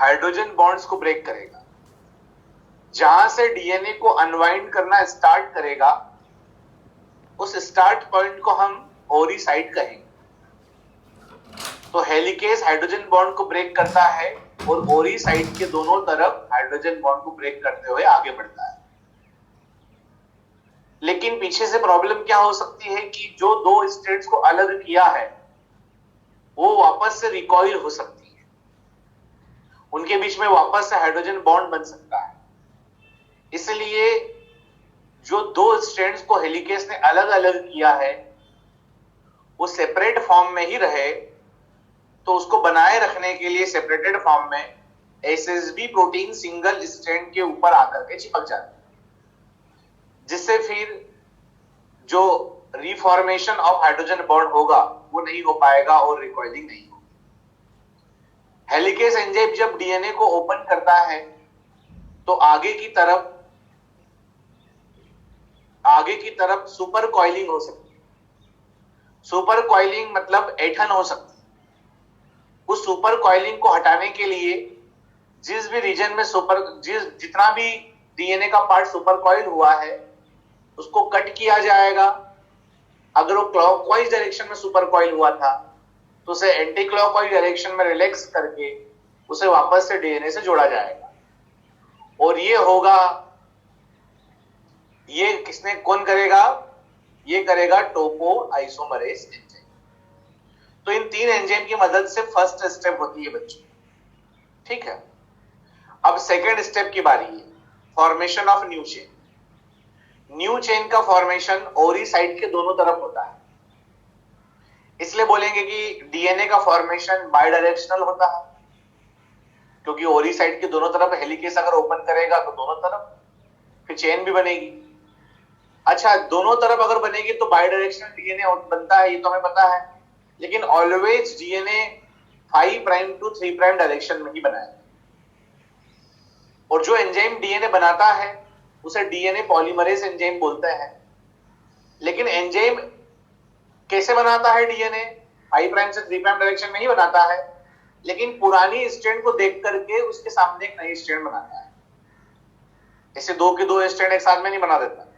Hydrogen bonds को break करेगा। जहां से डीएनए को अनवाइंड करना स्टार्ट करेगा, उस स्टार्ट पॉइंट को हम ओरी साइट कहेंगे। तो हेलिकेज हाइड्रोजन बॉन्ड को ब्रेक करता है और ओरी साइट के दोनों तरफ हाइड्रोजन बॉन्ड को ब्रेक करते हुए आगे बढ़ता है। लेकिन पीछे से प्रॉब्लम क्या हो सकती है कि जो दो स्टेट्स को अलग किया है वो वापस से रिकॉइल हो सकती है, उनके बीच में वापस से हाइड्रोजन बॉन्ड बन सकता है। इसलिए जो दो स्ट्रैंड्स को हेलिकेज ने अलग अलग किया है वो सेपरेट फॉर्म में ही रहे, तो उसको बनाए रखने के लिए सेपरेटेड फॉर्म में एसएसबी प्रोटीन सिंगल स्ट्रैंड के ऊपर आकर के चिपक जाता है, जिससे फिर जो रिफॉर्मेशन ऑफ हाइड्रोजन बॉन्ड होगा वो नहीं हो पाएगा और रिकॉइलिंग नहीं होगी। हेलिकेज एंजाइम जब डीएनए को ओपन करता है तो आगे की तरफ सुपर कॉइलिंग हो सकती है। सुपर कॉइलिंग मतलब ऐंठन हो सकती है। उस सुपर कॉइलिंग को हटाने के लिए जिस भी रीजन में जितना भी डीएनए का पार्ट सुपर कॉइल हुआ है उसको कट किया जाएगा। अगर वो क्लॉकवाइज डायरेक्शन में सुपर कॉइल हुआ था तो उसे एंटी क्लॉकवाइज डायरेक्शन में रिलैक्स करके उसे वापस से डीएनए से जोड़ा जाएगा। और ये कौन करेगा? ये करेगा टोपो आइसोमरेज एंजाइम। तो इन तीन एंजाइम की मदद से फर्स्ट स्टेप होती है बच्चों, ठीक है। अब सेकेंड स्टेप की बारी है, formation of new chain. New chain का फॉर्मेशन ओरी साइड के दोनों तरफ होता है, इसलिए बोलेंगे कि डीएनए का फॉर्मेशन बाई डायरेक्शनल होता है, क्योंकि ओरी साइड के दोनों तरफ हेलिकेज अगर ओपन करेगा तो दोनों तरफ फिर चेन भी बनेगी। अच्छा, दोनों तरफ अगर बनेगी तो बाई डायरेक्शनल डीएनए बनता है, ये तो हमें पता है, लेकिन always DNA 5 prime to 3 prime direction में ही बनाएगा। और जो एंजाइम डीएनए बनाता है उसे डीएनए पॉलीमरेज एंजाइम बोलते हैं। लेकिन एंजाइम कैसे बनाता है? डीएनए 5 प्राइम से 3 प्राइम डायरेक्शन में ही बनाता है, लेकिन पुरानी स्ट्रैंड को देख करके उसके सामने एक नई स्ट्रैंड बनाता है। ऐसे दो के दो स्ट्रैंड एक साथ में नहीं बना देता।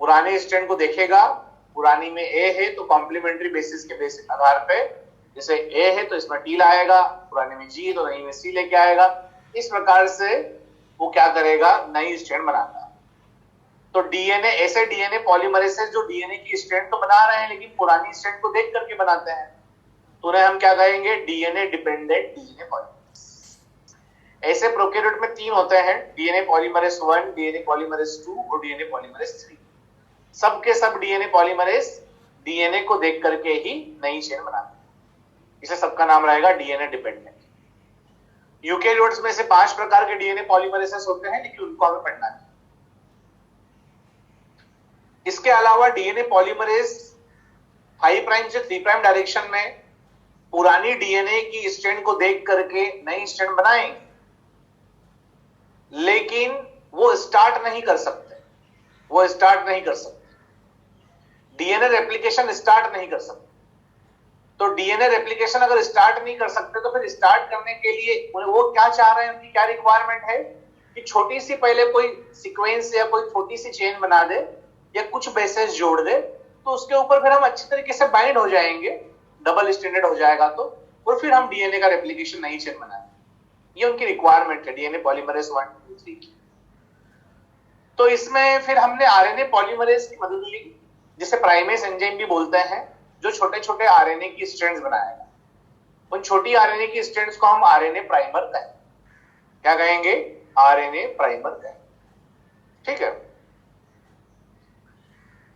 पुराने स्ट्रैंड को देखेगा, पुरानी में ए है तो कॉम्प्लीमेंट्री बेसिस के बेसिस आधार पे, जैसे ए है तो इसमें टी लाएगा, पुराने में जी तो नई में सी लेके आएगा। इस प्रकार से वो क्या करेगा? नई स्ट्रैंड बनाता है। तो डीएनए ऐसे डीएनए पॉलीमरेसेस जो डीएनए की स्ट्रैंड तो बना रहे हैं लेकिन पुरानी स्ट्रैंड को देख करके बनाते हैं, तो उन्हें हम क्या कहेंगे? DNA dependent DNA polymerase. ऐसे प्रोकैरियोट में 3 होते हैं, डीएनए पॉलीमरेस 1, डीएनए पॉलीमरेस 2 और डीएनए पॉलीमरेस 3। सबके सब डीएनए पॉलीमरेस डीएनए को देख करके ही नई चेन बनाते हैं, इसे सबका नाम रहेगा डीएनए डिपेंडेंट। यूकेरियोट्स में से 5 प्रकार के डीएनए पॉलीमरेसेस होते हैं, लेकिन उनको हमें पढ़ना है। इसके अलावा डीएनए पॉलीमरेज 5 प्राइम से 3 प्राइम डायरेक्शन में पुरानी डीएनए की स्ट्रैंड को देख करके नई स्ट्रैंड बनाएंगे, लेकिन वो स्टार्ट नहीं कर सकते। डीएनए रेप्लिकेशन स्टार्ट नहीं कर सकते। तो डीएनए रेप्लिकेशन अगर स्टार्ट नहीं कर सकते तो फिर स्टार्ट करने के लिए वो क्या चाह रहे हैं, उनकी क्या रिक्वायरमेंट है कि छोटी सी पहले कोई सीक्वेंस या कोई छोटी सी चेन बना दे या कुछ बेसेस जोड़ दे, तो उसके ऊपर फिर हम अच्छी तरीके से बाइंड हो जाएंगे, डबल स्टैंडर्ड हो जाएगा तो, और फिर हम डीएनए का रेप्लिकेशन नई चेन बनाएंगे। ये उनकी रिक्वायरमेंट है डीएनए पॉलीमरेज 1, 2, 3 की। तो इसमें फिर हमने आरएनए पॉलीमरेज की मदद ली, जिसे प्राइमेस एंजाइम भी बोलते हैं, जो छोटे छोटे आरएनए की स्ट्रैंड्स बनाएगा। उन छोटी आरएनए की स्ट्रैंड्स को हम आरएनए प्राइमर कहेंगे। क्या कहेंगे? आरएनए प्राइमर कहेंगे, ठीक है।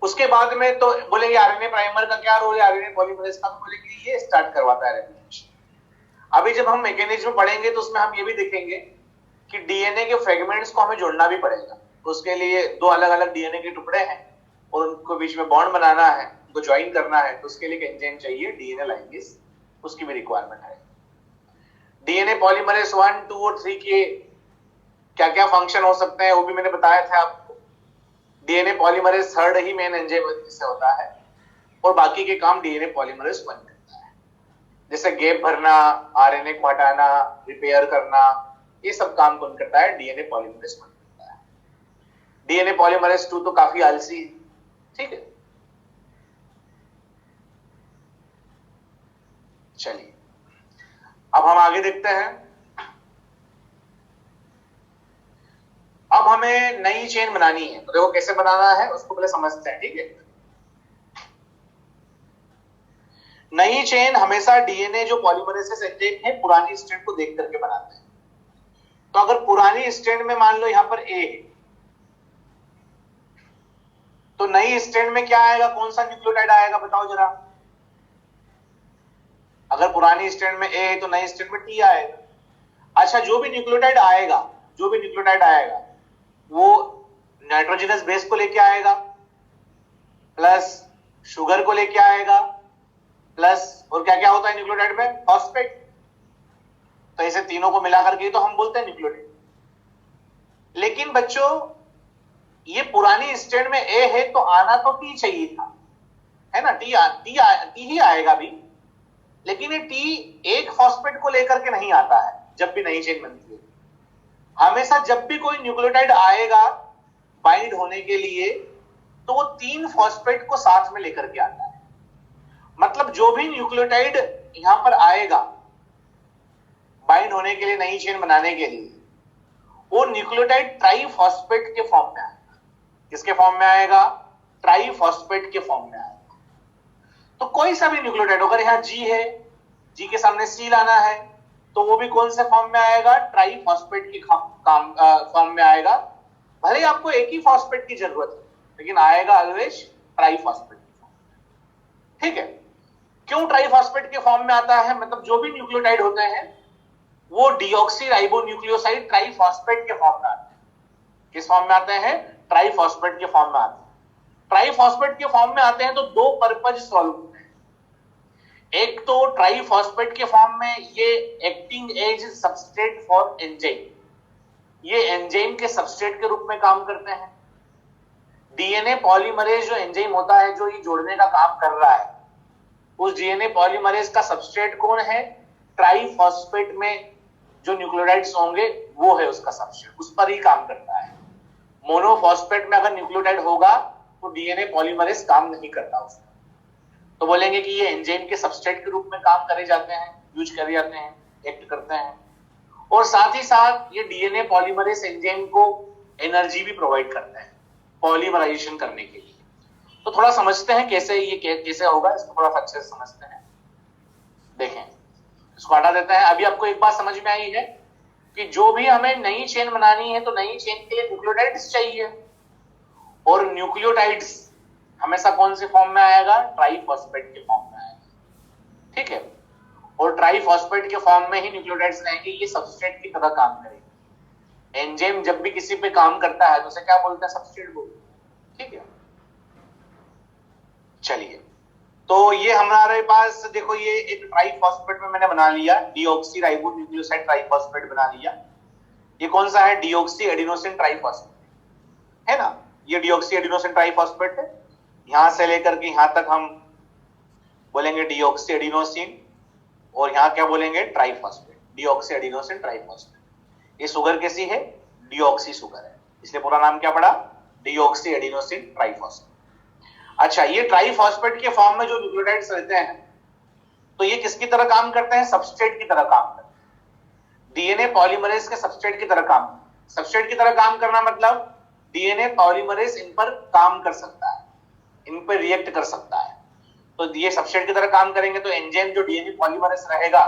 उसके बाद में तो बोलेंगे आरएनए प्राइमर का क्या रोल है, आरएनए पॉलीमरेज का, तो बोलेंगे ये स्टार्ट करवाता है रेप्लिकेशन। अभी जब हम मैकेनिज्म पढ़ेंगे तो उसमें हम ये भी देखेंगे कि डीएनए के फ्रेगमेंट्स को हमें जोड़ना भी पड़ेगा। तो उसके लिए 2 अलग अलग डीएनए के टुकड़े हैं और उनको बीच में बॉन्ड बनाना है, उनको ज्वाइन करना है, तो उसके लिए एक एंजाइम चाहिए, डीएनए लाइगेज, उसकी भी रिक्वायरमेंट है। डीएनए पॉलीमरेज 1, 2 और 3 के क्या क्या फंक्शन हो सकते हैं वो भी मैंने बताया था आपको। डीएनए पॉलीमरेज 3rd ही मेन एंजाइम से होता है और बाकी के काम डीएनए पॉलीमरेज 1 करता है, जैसे गैप भरना, आरएनए को हटाना, रिपेयर करना, ये सब काम कौन करता है? डीएनए पॉलीमरेज करता है। डीएनए पॉलीमरेज 2 तो काफी आलसी है, ठीक है। चलिए अब हम आगे देखते हैं। अब हमें नई चेन बनानी है, तो देखो कैसे बनाना है उसको पहले समझते हैं, ठीक है। नई चेन हमेशा डीएनए जो पॉलीमरेसेस एंजाइम है पुरानी स्ट्रैंड को देख करके बनाते हैं। तो अगर पुरानी स्ट्रैंड में मान लो यहां पर ए है, तो नई स्ट्रैंड में क्या आएगा? कौन सा न्यूक्लियोटाइड आएगा बताओ जरा। अगर पुरानी स्ट्रैंड में ए है तो नई स्ट्रैंड में टी आएगा। अच्छा, जो भी न्यूक्लियोटाइड आएगा वो नाइट्रोजनस बेस को लेके आएगा, प्लस शुगर को लेके आएगा, प्लस और क्या क्या होता है न्यूक्लियोटाइड में? फॉस्फेट। तो ऐसे तीनों को मिलाकर के तो हम बोलते हैं न्यूक्लियोटाइड। लेकिन बच्चों ये पुरानी स्ट्रैंड में ए है तो आना तो टी चाहिए था, है ना। टी ही आएगा भी, लेकिन ये टी एक फॉस्फेट को लेकर के नहीं आता है जब भी नई चेन बनती है। हमेशा जब भी कोई न्यूक्लियोटाइड आएगा बाइंड होने के लिए तो वो 3 फॉस्फेट को साथ में लेकर के आता है। मतलब जो भी न्यूक्लियोटाइड यहां पर आएगा बाइंड होने के लिए, नई चेन बनाने के लिए, वो न्यूक्लियोटाइड ट्राइफॉस्फेट के फॉर्म में आएगा। किसके फॉर्म में आएगा? ट्राइफॉस्फेट के फॉर्म में आएगा। तो कोई सा भी न्यूक्लियोटाइड, अगर यहां जी है, जी के सामने सी लाना है, तो वो भी कौन से फॉर्म में आएगा? ट्राइफॉस्फेट के फॉर्म में आएगा। भले आपको एक ही फॉस्फेट की जरूरत है, लेकिन आएगा ऑलवेज ट्राइफॉस्फेट के फॉर्म में, ठीक है। क्यों ट्राइफॉस्फेट के फॉर्म में आता है? मतलब जो भी न्यूक्लियोटाइड होते हैं वो डीऑक्सी राइबोन्यूक्लियोसाइड ट्राइफॉस्फेट के फॉर्म में आते हैं। किस फॉर्म में आते हैं? ट्राइफॉस्फेट के फॉर्म में आते हैं। ट्राइफॉस्फेट के फॉर्म में आते हैं तो 2 पर्पज सॉल्व होते हैं। एक तो ट्राइफॉस्फेट के फॉर्म में ये acting as substrate for enzyme, ये एंजाइम के सबस्ट्रेट के रूप में काम करते हैं। डीएनए पॉलीमरेज जो एंजाइम होता है, जो ये जोड़ने का काम कर रहा है, उस डीएनए पॉलीमरेज का सबस्ट्रेट कौन है? ट्राइफॉस्फेट में जो न्यूक्लियोटाइड्स होंगे वो है उसका सबस्ट्रेट, उस पर ही काम करता है। मोनोफॉस्फेट में अगर न्यूक्लियोटाइड होगा तो डीएनए पॉलीमरेज काम नहीं करता उसमें। तो बोलेंगे कि ये एंजाइम के सबस्ट्रेट के रूप में काम करे जाते हैं, यूज करे जाते हैं, एक्ट करते हैं। और साथ ही साथ ये डीएनए पॉलीमरेज एंजाइम को एनर्जी भी प्रोवाइड करते हैं पॉलीमराइजेशन करने के लिए। तो थोड़ा समझते हैं कैसे ये कैसे होगा, इसको थोड़ा अच्छे से समझते हैं। देखें, इसको हटा देते हैं। अभी आपको एक बात समझ में आई है कि जो भी हमें नई चेन बनानी है तो नई चेन के लिए न्यूक्लियोटाइड्स चाहिए, और न्यूक्लियोटाइड्स हमेशा कौन से फॉर्म में आएगा? ट्राइफॉस्फेट के फॉर्म में आएगा, ठीक है। और ट्राइफॉस्फेट के फॉर्म में ही न्यूक्लियोटाइड्स रहेंगे, ये सबस्ट्रेट की तरह काम करेंगे। एंजाइम जब भी किसी पे काम करता है तो उसे क्या बोलते हैं? सबस्ट्रेट बोलते हैं, ठीक है। चलिए, तो ये हमारे पास देखो, ये एक ट्राइफॉस्फेट में मैंने बना लिया, डीऑक्सी राइबोन्यूक्लियोसाइड ट्राइफॉस्फेट बना लिया। ये कौन सा है? डीऑक्सी एडिनोसिन ट्राइफॉस्फेट, है ना। ये डीऑक्सी एडिनोसिन ट्राइफॉस्फेट है। यहां से लेकर के यहां तक हम बोलेंगे डीऑक्सी एडिनोसिन, और यहां क्या बोलेंगे? Triphosphate, deoxy adenosine triphosphate. ये शुगर कैसी है? डीऑक्सी शुगर है, इसलिए पूरा नाम क्या पड़ा? Deoxy adenosine triphosphate. अच्छा, ये ट्राइफॉस्फेट के फॉर्म में जो न्यूक्लियोटाइड्स रहते हैं तो ये किसकी तरह काम करते हैं? सबस्ट्रेट की तरह काम करते हैं। डीएनए पॉलीमरेज के सबस्ट्रेट की तरह काम, सबस्ट्रेट की तरह काम करना मतलब डीएनए पॉलीमरेज इन पर काम कर सकता है, इन पर रिएक्ट कर सकता है। तो ये सबस्ट्रेट की तरह काम करेंगे तो एंजाइम जो डीएनए पॉलीमरेज रहेगा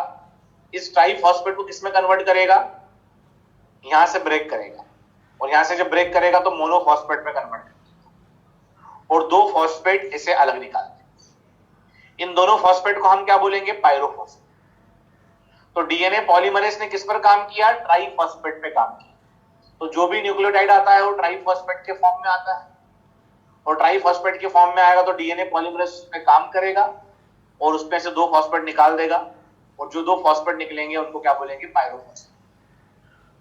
इस ट्राइफॉस्फेट को किसमें कन्वर्ट करेगा? यहां से ब्रेक करेगा, और यहां से जब ब्रेक करेगा तो मोनोफॉस्फेट में कन्वर्ट करेगा, और 2 फॉस्फेट इसे अलग निकाल देंगे। इन दोनों फॉस्फेट को हम क्या बोलेंगे? पायरोफॉस्फेट। तो डीएनए पॉलीमरेज ने किस पर काम किया? ट्राइफॉस्फेट पे काम किया। तो जो भी न्यूक्लियोटाइड आता है वो ट्राइफॉस्फेट के फॉर्म में आता है, और ट्राइफॉस्फेट के फॉर्म में आएगा तो डीएनए पॉलीमरेज पे काम करेगा और उसमें से 2 फॉस्फेट निकाल देगा, और जो 2 फॉस्फेट निकलेंगे उनको क्या बोलेंगे? पायरोफॉस्फेट।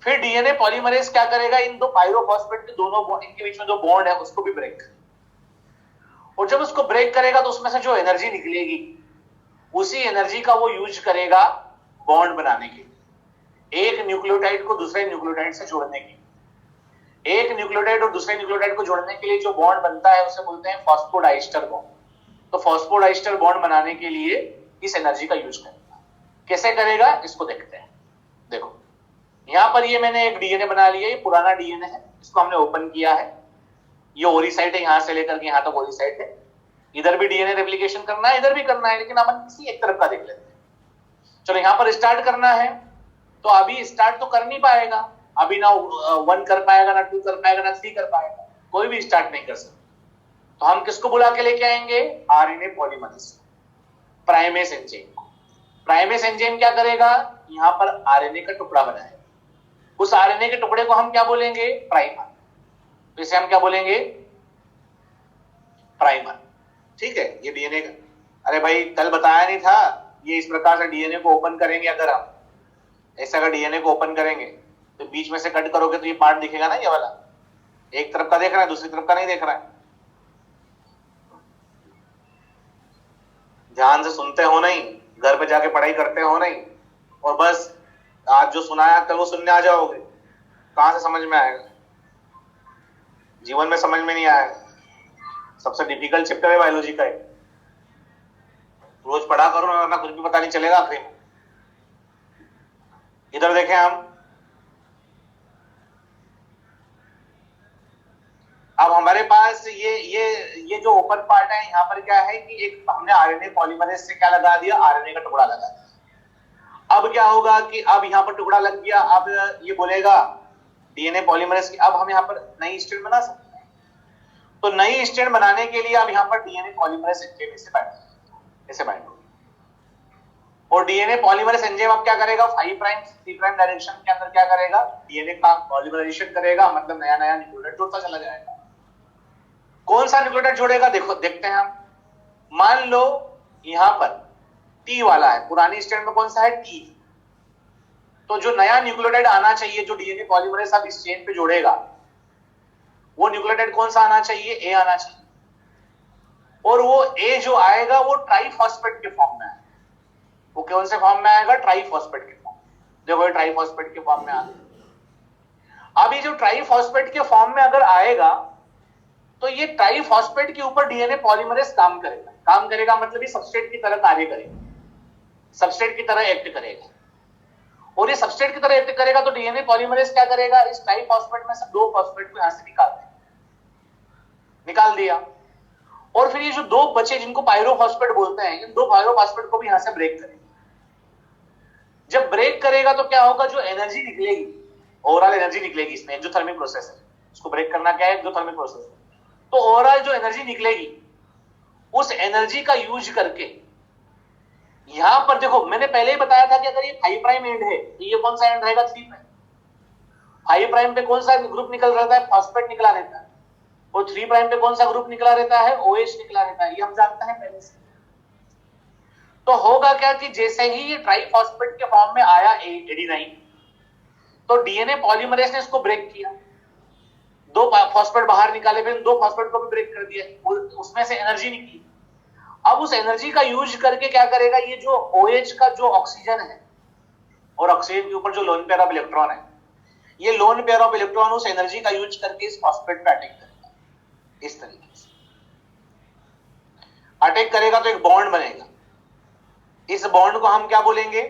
फिर डीएनए पॉलीमरेज क्या करेगा? इन 2 पायरोफॉस्फेट के दोनों इनके बीच में जो बॉन्ड है उसको भी ब्रेक, और जब उसको ब्रेक करेगा तो उसमें से जो एनर्जी निकलेगी उसी एनर्जी का वो यूज करेगा बॉन्ड बनाने के लिए। एक न्यूक्लियोटाइड को दूसरे न्यूक्लियोटाइड से जोड़ने के लिए, एक न्यूक्लियोटाइड और दूसरे न्यूक्लियोटाइड को जोड़ने के लिए जो बॉन्ड बनता है उसे बोलते हैं फॉस्फोडाइस्टर बॉन्ड। तो फॉस्फोडाइस्टर बॉन्ड बनाने के लिए इस एनर्जी का यूज करेगा। कैसे करेगा इसको देखते हैं। देखो यहां पर ये मैंने एक डीएनए बना लिया, ये पुराना डीएनए है, इसको हमने ओपन किया है, ये ओरी साइट है, यहां से लेकर के यहां तक ओरी साइट है। इधर भी डीएनए रेप्लिकेशन करना है, इधर भी करना है, लेकिन अपन किसी एक तरफ का देख लेते हैं। चलो यहां पर स्टार्ट करना है, तो अभी स्टार्ट तो कर नहीं पाएगा, अभी ना 1 कर पाएगा, ना 2 कर पाएगा, ना 3 कर पाएगा, कोई भी स्टार्ट नहीं कर सकता। तो हम किसको बुला के लेके आएंगे? RNA polymerase, primase enzyme. Primase enzyme क्या करेगा? यहां पर आरएनए का टुकड़ा बनाएगा। उस आरएनए के टुकड़े को हम क्या बोलेंगे? प्राइमर। तो इसे हम क्या बोलेंगे? प्राइमर। ठीक है, ये डीएनए का, अरे भाई कल बताया नहीं था, ये इस प्रकार से डीएनए को ओपन करेंगे। अगर हम ऐसा अगर डीएनए को ओपन करेंगे तो बीच में से कट करोगे तो ये पार्ट दिखेगा ना, ये वाला एक तरफ का देख रहा है, दूसरी तरफ का नहीं देख रहा है। ध्यान से सुनते हो नहीं, घर पे जाके पढ़ाई करते हो नहीं, और बस आज जो सुनाया कल वो सुनने आ जाओगे, कहां से समझ में आएगा? जीवन में समझ में नहीं आएगा। सबसे डिफिकल्ट चैप्टर है बायोलॉजी का। रोज पढ़ा करो ना, कुछ भी पता नहीं चलेगा आखिर में। इधर देखें हम, अब हमारे पास ये जो ओपन पार्ट है, यहाँ पर क्या है कि एक हमने आरएनए पॉलीमरेज से क्या लगा दिया? आरएनए का टुकड़ा लगा दिया। अब क्या होगा कि अब यहाँ पर टुकड़ा लग गया, अब ये बोलेगा डीएनए पॉलीमरेज की, अब हम यहाँ पर नई स्ट्रैंड बना सकते हैं। तो नई स्ट्रैंड बनाने के लिए अब यहाँ पर डीएनए पॉलीमरेज एंजाइम ऐसे बाइंड होगी, और डीएनए पॉलीमरेज एंजाइम अब क्या करेगा? 5 प्राइम 3 प्राइम डायरेक्शन के अंदर क्या करेगा? डीएनए का पॉलीमराइजेशन करेगा, मतलब नया नया न्यूक्लियोटाइड जोड़ता चला जाएगा। कौन सा न्यूक्लियोटाइड जोड़ेगा? देखो देखते हैं हम। मान लो यहां पर टी वाला है, पुरानी स्ट्रैंड में कौन सा है? टी। तो जो नया न्यूक्लियोटाइड आना चाहिए, जो डीएनए पॉलीमरेज अब इस चेन पे जोड़ेगा, वो न्यूक्लियोटाइड कौन सा आना चाहिए? ए आना चाहिए। और वो ए जो आएगा वो ट्राइफॉस्फेट के फॉर्म में आएगा। वो कौन से फॉर्म में आएगा? ट्राइफॉस्फेट के फॉर्म। देखो ये ट्राइफॉस्फेट के फॉर्म में आ गया। अब ये जो ट्राइफॉस्फेट के फॉर्म में अगर आएगा तो ये ट्राइफॉस्फेट के ऊपर डीएनए पॉलीमरेज काम करेगा। काम करेगा मतलब ये सबस्ट्रेट की तरह कार्य करेगा, सबस्ट्रेट की तरह एक्ट करेगा। और ये सबस्ट्रेट की तरह एक्ट करेगा तो डीएनए पॉलीमरेज क्या करेगा? इस ट्राइफॉस्फेट में से 2 फॉस्फेट को यहां से निकाल दिया। और फिर ये जो 2 बचे जिनको पायरोफॉस्फेट बोलते हैं, इन 2 पायरोफॉस्फेट को भी यहां से ब्रेक करेगा। जब ब्रेक करेगा तो क्या होगा? जो एनर्जी निकलेगी, ओवरऑल एनर्जी निकलेगी इसमें, एक्सोथर्मिक प्रोसेस है। इसको ब्रेक करना क्या है? एक्सोथर्मिक प्रोसेस है। तो ओवरऑल जो एनर्जी निकलेगी, उस एनर्जी का यूज करके यहां पर देखो, मैंने पहले ही बताया था कि अगर ये 5 प्राइम एंड है तो ये कौन सा एंड रहेगा? 3 प्राइम। 5 प्राइम पे कौन सा ग्रुप निकल रहता है? फॉस्फेट निकला रहता है। और 3 प्राइम पे कौन सा ग्रुप निकला रहता है? OH निकला रहता है। ये हम जानते हैं पहले से। तो होगा क्या कि जैसे ही ये ट्राइफॉस्फेट के फॉर्म में आया एडेनाइन, तो डीएनए पॉलीमरेज ने इसको ब्रेक किया, 2 फॉस्फेट बाहर निकाले, फिर 2 फॉस्फेट को भी ब्रेक कर दिया, उसमें से एनर्जी निकली। अब उस एनर्जी का यूज करके क्या करेगा? ये जो OH का जो ऑक्सीजन है, और ऑक्सीजन के ऊपर जो लोन पेयर ऑफ इलेक्ट्रॉन है, ये लोन पेयर ऑफ इलेक्ट्रॉन उस एनर्जी का यूज करके इस फॉस्फेट पे अटैक करेगा। इस तरीके से अटैक करेगा तो एक बॉन्ड बनेगा। इस बॉन्ड को हम क्या बोलेंगे?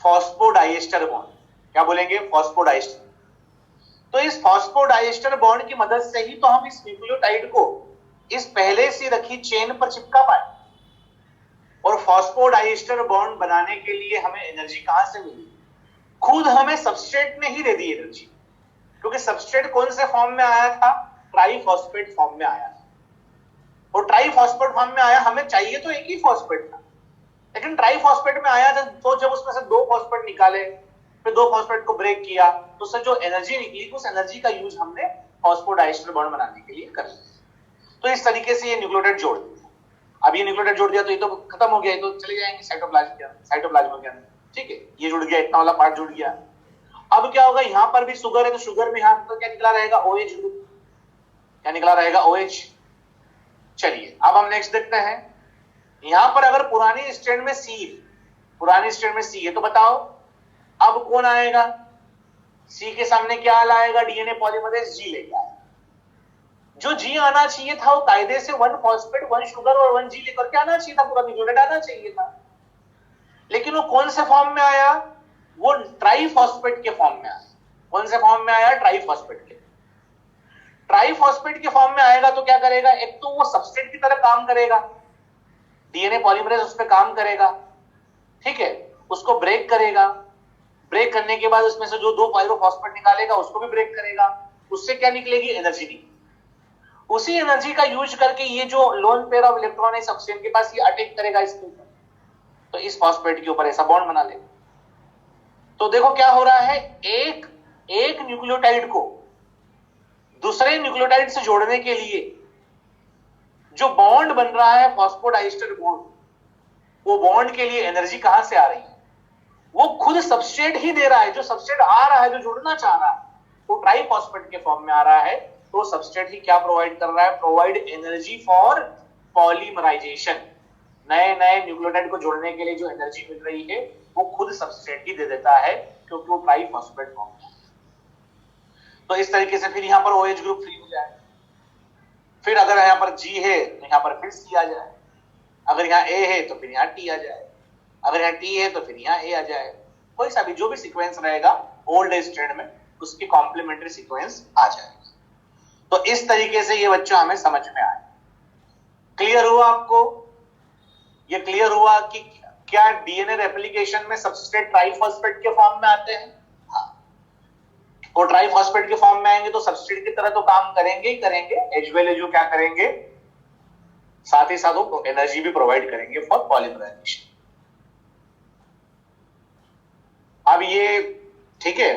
Phosphodiester bond. क्या बोलेंगे? फॉस्फोडाइएस्टर। तो इस फॉस्फोडाइएस्टर बॉन्ड की मदद से ही तो हम इस न्यूक्लियोटाइड को इस पहले से रखी चेन पर चिपका पाए। और फॉस्फोडाइएस्टर बॉन्ड बनाने के लिए हमें एनर्जी कहां से मिली? खुद हमें सबस्ट्रेट ने ही दे दी एनर्जी, क्योंकि सबस्ट्रेट कौन से फॉर्म में आया था? ट्राइफॉस्फेट फॉर्म में आया था। और ट्राइफॉस्फेट फॉर्म में आया, हमें चाहिए तो एक ही फॉस्फेट था, लेकिन ट्राइफॉस्फेट में आया तो जब उसमें से 2 फॉस्फेट निकाले, फिर 2 फॉस्फेट को ब्रेक किया, तो उससे जो एनर्जी निकली, उस एनर्जी का यूज हमने फॉस्फोडाइएस्टर बॉन्ड बनाने के लिए कर लिया। तो इस तरीके से ये न्यूक्लियोटाइड जोड़ दिया। अब ये न्यूक्लियोटाइड जोड़ दिया तो ये तो खत्म हो गया, तो चले जाएंगे साइटोप्लाज्म के अंदर। ठीक है, ये जुड़ गया, इतना वाला पार्ट जुड़ गया। अब क्या होगा? यहां पर भी शुगर है, तो शुगर में यहां पर क्या निकला रहेगा? OH group. क्या निकला रहेगा? OH। चलिए अब हम नेक्स्ट देखते हैं। यहां पर अगर पुरानी स्ट्रैंड में C है, तो बताओ अब कौन आएगा, सी के सामने क्या लाएगा, डीएनए पॉलीमरेज जी लेके आएगा। जो जी आना चाहिए था वो कायदे से 1 फॉस्फेट 1 शुगर और 1 जी लेकर के आना चाहिए था, पूरा न्यूक्लियोटाइड आना चाहिए था, लेकिन वो कौन से फॉर्म में आया, वो ट्राइफॉस्फेट के फॉर्म में आया। कौन से फॉर्म में आया, ट्राइफॉस्फेट के। ट्राइफॉस्फेट के फॉर्म में आएगा तो क्या करेगा, एक तो वो सबस्ट्रेट की तरह काम करेगा, डीएनए पॉलीमरेज उस पर काम करेगा, ठीक है, उसको ब्रेक करेगा, ब्रेक करने के बाद उसमें से जो 2 पायरोफॉस्फेट निकालेगा उसको भी ब्रेक करेगा, उससे क्या निकलेगी, एनर्जी निकलेगी। उसी एनर्जी का यूज करके ये जो लोन पेयर ऑफ इलेक्ट्रॉन है ऑक्सीजन के पास, ये अटैक करेगा इसके ऊपर, तो इस फॉस्फेट के ऊपर ऐसा बॉन्ड बना लेगा। तो देखो क्या हो रहा है, एक न्यूक्लियोटाइड को दूसरे न्यूक्लियोटाइड से जोड़ने के लिए जो बॉन्ड बन रहा है फॉस्फोडाइस्टर बॉन्ड, वो बॉन्ड के लिए एनर्जी कहां से आ रही है, वो खुद सबस्ट्रेट ही दे रहा है। जो सबस्ट्रेट आ रहा है, जो जोड़ना चाह रहा है, वो ट्राइफॉस्फेट के फॉर्म में आ रहा है, तो सबस्ट्रेट ही क्या प्रोवाइड कर रहा है, प्रोवाइड एनर्जी फॉर पॉलीमराइजेशन। नए नए न्यूक्लियोटाइड को जोड़ने के लिए जो एनर्जी मिल रही है वो खुद सबस्ट्रेट ही दे देता है, क्योंकि वो ट्राइफॉस्फेट फॉर्म में है। तो इस तरीके से फिर यहां पर OH ग्रुप फ्री हो जाए। फिर अगर यहां पर G है तो यहां पर फिर C आ जाए, अगर यहाँ A है तो फिर यहाँ T आ जाए, अगर यहाँ T है तो फिर यहाँ A आ जाए। कोई सा भी जो भी सीक्वेंस रहेगा ओल्ड स्ट्रैंड में, उसकी कॉम्प्लीमेंट्री सीक्वेंस आ जाएगा। तो इस तरीके से ये बच्चों हमें समझ में आए। क्लियर हुआ आपको, ये क्लियर हुआ कि क्या डीएनए रेप्लिकेशन में सबस्ट्रेट ट्राइफॉस्फेट के फॉर्म में आते हैं। हाँ, और ट्राइफॉस्फेट के फॉर्म में आएंगे तो सबस्ट्रेट की तरह तो काम करेंगे ही करेंगे, एज वेल एज जो क्या करेंगे, साथ ही साथ वो एनर्जी भी प्रोवाइड करेंगे फॉर पॉलीमराइजेशन। अब ये ठीक है,